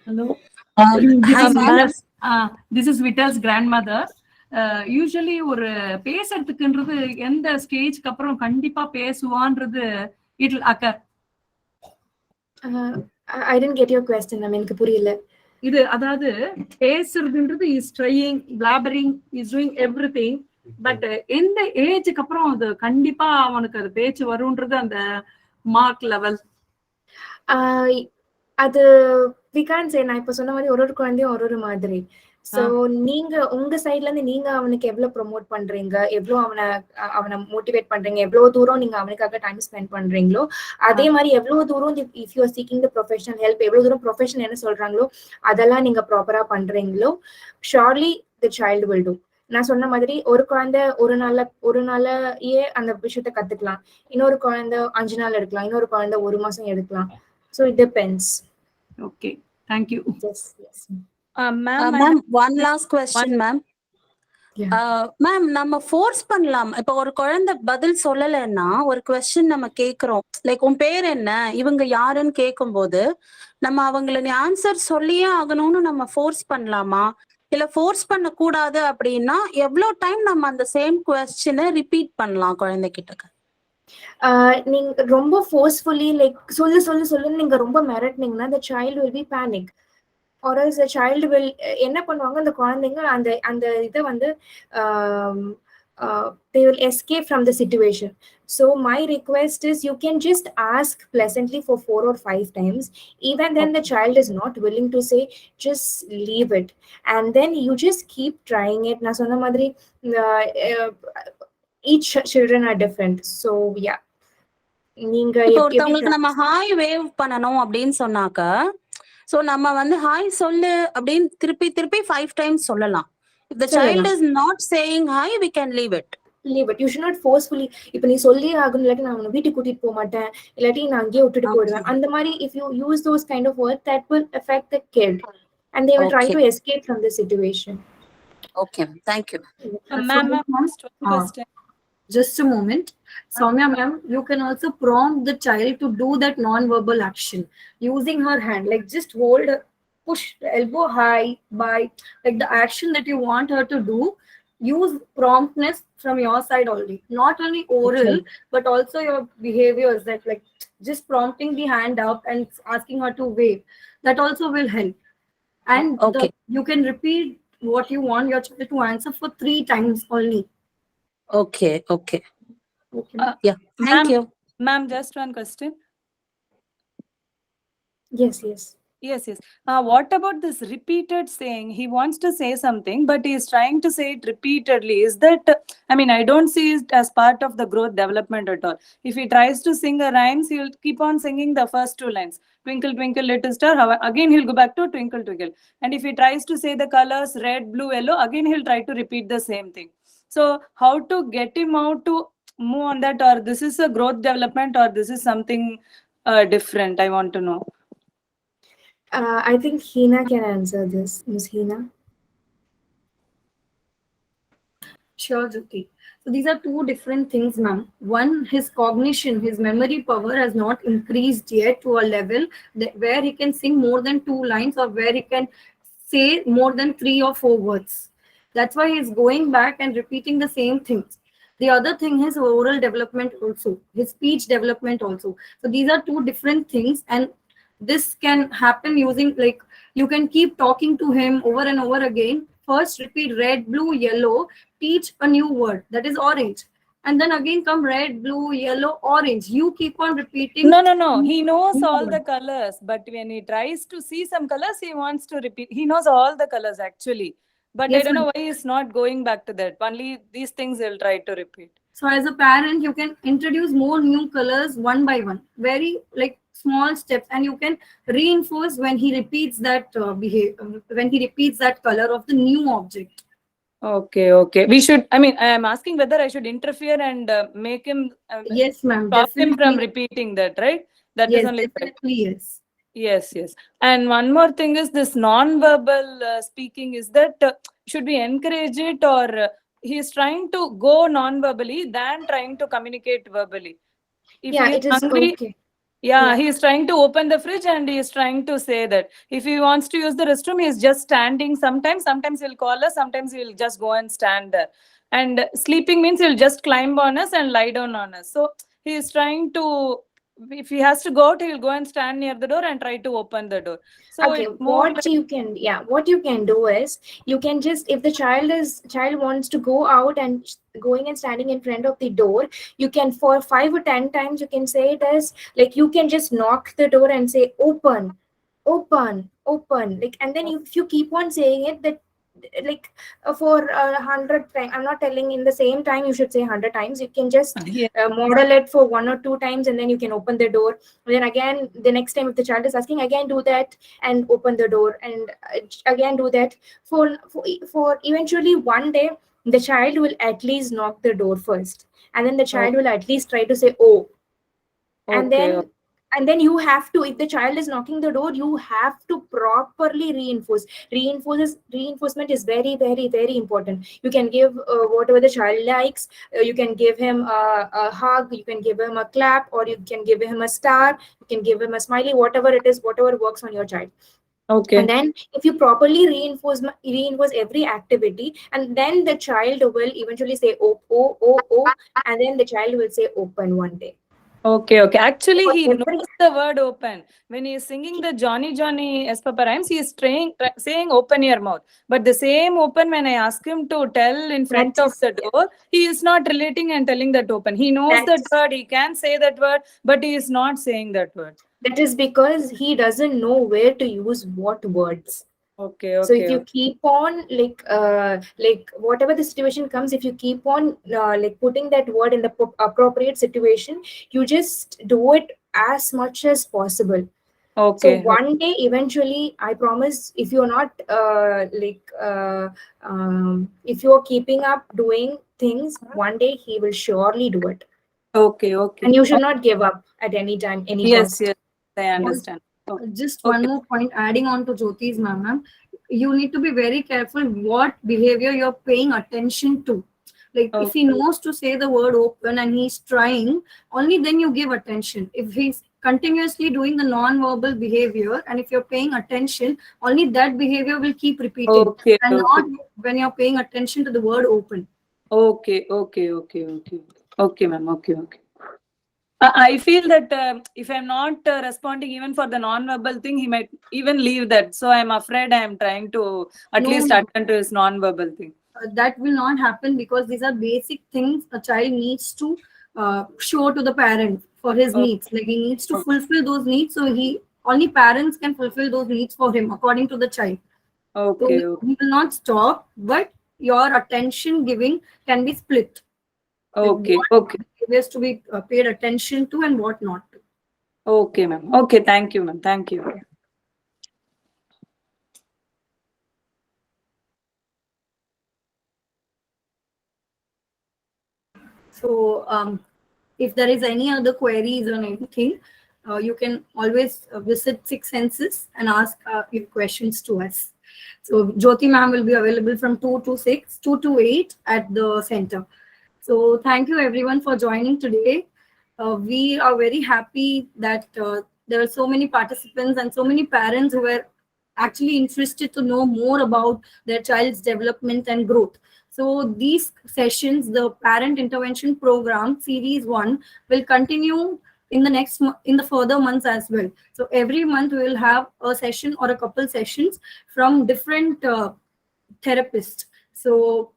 Hello. Hi, ma'am. This is Vital's grandmother. Usually ஒரு பேசுறதுக்குன்றது எந்த ஸ்டேஜ்க்கு அப்புறம் கண்டிப்பா பேசுவான்றது it will occur. I didn't get your question. எனக்கு புரியல. இது அதாவது பேசுறதுன்றது is trying, blabbering, is doing everything. But எந்த ஏஜ்க்கு அப்புறம் அது கண்டிப்பா அவனுக்கு அது பேச்சு வரும்ன்றது அந்த மார்க் லெவல். அது we can't say. நான் இப்ப சொன்ன மாதிரி ஒரு குழந்தையும் ஒரு மாதிரி. சோ நீங்க உங்க சைட்ல இருந்து நீங்க அவனுக்கு எவ்வளவு ப்ரோமோட் பண்றீங்க, எவ்வளவு அவனை மோட்டிவேட் பண்றீங்க, எவ்வளவு தூரம் நீங்க அவனுக்காக டைம் ஸ்பெண்ட் பண்றீங்களோ, அதே மாதிரி எவ்வளவு தூரம் if you are seeking the professional help, எவ்வளவு தூரம் ப்ரொஃபஷன் என்ன சொல்றாங்களோ அதெல்லாம் நீங்க ப்ராப்பரா பண்றீங்களோ, surely the child will do. நான் சொன்ன மாதிரி ஒரு குழந்தை ஒரு நாளையே அந்த விஷயத்த கத்துக்கலாம், இன்னொரு குழந்தை 5 நாள் எடுக்கலாம், இன்னொரு குழந்தை 1 மாசம் எடுக்கலாம். So it depends. Okay, thank you. Yes. Ma'am, one last question, ma'am. Ma'am, நம்ம ஃபோர்ஸ் பண்ணலாம். இப்ப ஒரு குழந்தை பதில் சொல்லலைன்னா ஒரு கொஸ்டின் நம்ம கேக்குறோம், லைக் உன் பேர் என்ன, இவங்க யாருன்னு கேட்கும் போது நம்ம அவங்கள நீ ஆன்சர் சொல்லியே ஆகணும்னு நம்ம ஃபோர்ஸ் பண்ணலாமா, இல்ல ஃபோர்ஸ் பண்ண கூடாது அப்படின்னா எவ்வளவு டைம் நம்ம அந்த சேம் கொஸ்டினை ரிப்பீட் பண்ணலாம் குழந்தைகிட்ட? நீங்க ரொம்ப ஃபோர்ஸ்ஃபுல்லி லைக் சொல்லு நீங்க ரொம்ப மிரட்டினீங்கன்னா the child will be panic, or else the child will என்ன பண்ணுவாங்க, அந்த குழந்தைங்க அந்த இதை வந்து they will escape from the situation. So my request is you can just ask pleasantly for 4 or 5 times. Even then the child is not willing to say, just leave it. And then you just keep trying it. Na sonna madri, each children are different. So yeah. நீங்க இப்போ எப்படி ஒருத்தவங்களுக்கு நம்ம hi wave பண்ணணும் அப்படின்னு சொன்னாக்க, so நம்ம வந்து ஹாய் சொல்லு அப்படின்னு திருப்பி திருப்பி 5 டைம்ஸ் சொல்லலாம். If the child is not saying hi, we can leave it. leave it. You should not forcefully. இப்போ நீ சொல்லியே ஆகணும், இல்லாட்டி நான் உன்னை வீட்டுக்கு கூட்டிட்டு போக மாட்டேன், இல்லாட்டி நான் அங்கேயே விட்டுட்டு போயிடுவேன், அந்த மாதிரி if you use those kind of words, that will affect the kid and they will try to escape from the situation. Okay, thank you. Ma'am, just one question. Just a moment. Soumya ma'am, you can also prompt the child to do that non-verbal action using her hand, like just hold, push, elbow high, by like the action that you want her to do. Use promptness from your side only, not only oral but also your behaviors, that like just prompting the hand up and asking her to wave, that also will help. And you can repeat what you want your child to answer for 3 times only. Okay. Yeah, thank you. Ma'am, just one question. Yes. What about this repeated saying? He wants to say something, but he is trying to say it repeatedly. Is that, I mean, I don't see it as part of the growth development at all. If he tries to sing a rhymes, he'll keep on singing the first 2 lines. Twinkle, twinkle, little star. Again, he'll go back to twinkle, twinkle. And if he tries to say the colors red, blue, yellow, again, he'll try to repeat the same thing. So how to get him out to move on that, or this is a growth development, or this is something different? I want to know. I think Hina can answer this. Miss Hina. Sure, Jyoti. So these are 2 different things, ma'am. One, his cognition, his memory power has not increased yet to a level that where he can sing more than 2 lines or where he can say more than 3 or 4 words. That's why he's going back and repeating the same things. The other thing is oral development also, his speech development also. So these are 2 different things, and this can happen using, like, you can keep talking to him over and over again. First repeat red, blue, yellow, teach a new word, that is orange, and then again come red, blue, yellow, orange. You keep on repeating. No, he knows all the colors, but when he tries to see some colors, he wants to repeat. He knows all the colors actually, but yes, I don't know why he's not going back to that. Only these things he'll try to repeat. So as a parent, you can introduce more new colors one by one, very like small steps, and you can reinforce when he repeats that when he repeats that color of the new object. Okay. We should, I mean, I am asking whether I should interfere and make him yes, ma'am, stop him from repeating that, right? That yes, is only definitely yes. And one more thing is this non-verbal speaking. Is that should we encourage it, or he is trying to go non-verbally than trying to communicate verbally? If he is hungry, okay. Yeah, he is trying to open the fridge and he is trying to say that. If he wants to use the restroom, he is just standing. Sometimes he'll call us, sometimes he'll just go and stand there. And sleeping means he'll just climb on us and lie down on us. So he is trying to, if he has to go out, he'll go and stand near the door and try to open the door. So okay, what you can do is, you can just, if the child wants to go out and going and standing in front of the door, you can, for 5 or 10 times, you can say it as, like, you can just knock the door and say open, like, and then if you keep on saying it, that like for 100 times, I'm not telling in the same time you should say 100 times, you can just model it for 1 or 2 times, and then you can open the door. And then again, the next time if the child is asking, again do that and open the door, and again do that for eventually one day the child will at least knock the door first, and then the child will at least try to say oh. And then you have to, if the child is knocking the door, you have to properly reinforce. Reinforcement is very, very, very important. You can give whatever the child likes. You can give him a hug, you can give him a clap, or you can give him a star, you can give him a smiley, whatever it is, whatever works on your child. Okay. And then if you properly reinforce every activity, and then the child will eventually say oh, and then the child will say open one day. Okay, okay. Actually, For he every knows the word open. When he is singing the Johnny Johnny Espapa rhymes, he is saying open your mouth. But the same open, when I ask him to tell in front that of is the door, he is not relating and telling that open. He knows that that's word, he can say that word, but he is not saying that word. that is because he doesn't know where to use what words. Okay, So okay. if you keep on like whatever the situation comes, if you keep on like putting that word in the appropriate situation, you just do it as much as possible. So Okay. one day, eventually, I promise, if you're not if you're keeping up doing things, one day he will surely do it. Okay, okay. And you should not give up at any time, any Yes, cost. yes. I understand. Okay. Just one Okay. more point adding on to Jyoti's ma'am. You need to be very careful what behavior you're paying attention to. Like if he knows to say the word open and he's trying, only then you give attention. If he's continuously doing the non-verbal behavior and if you're paying attention, only that behavior will keep repeating Okay, and okay. not when you're paying attention to the word open. Okay, okay, okay, okay. Okay, ma'am. Okay, okay. I feel that if I'm not responding even for the non-verbal thing, he might even leave that. So I'm afraid I'm trying to at least No. attend to his non-verbal thing. That will not happen because these are basic things a child needs to show to the parent for his Oh, needs. Like he needs to fulfill those needs, so he only parents can fulfill those needs for him according to the child. So okay, okay, he will not stop, but your attention giving can be split. Like okay, what okay, behaviors to be paid attention to and what not to. okay, ma'am. Okay, thank you, ma'am. Thank you. So if there is any other queries on anything, you can always visit Six Senses and ask your questions to us. So Jyoti ma'am will be available from 2 to 6, 2 to 8 at the center. So thank you everyone for joining today. We are very happy that there are so many participants and so many parents who were actually interested to know more about their child's development and growth. So these sessions, the Parent Intervention Program Series 1, will continue in the in the further months as well. So every month we will have a session or a couple sessions from different therapists. So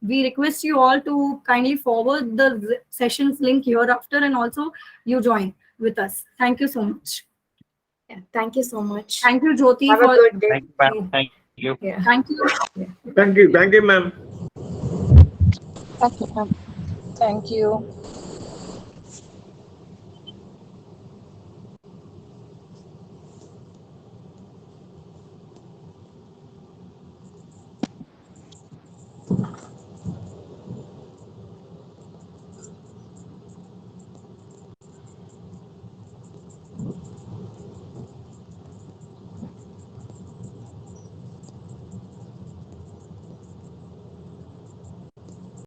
we request you all to kindly forward the sessions link hereafter and also you join with us. Thank you so much. Yeah, thank you so much. Thank you, Jyoti, Have for a good day. Thank you, ma'am. Thank you. Yeah. thank you. Thank you, ma'am. Thank you.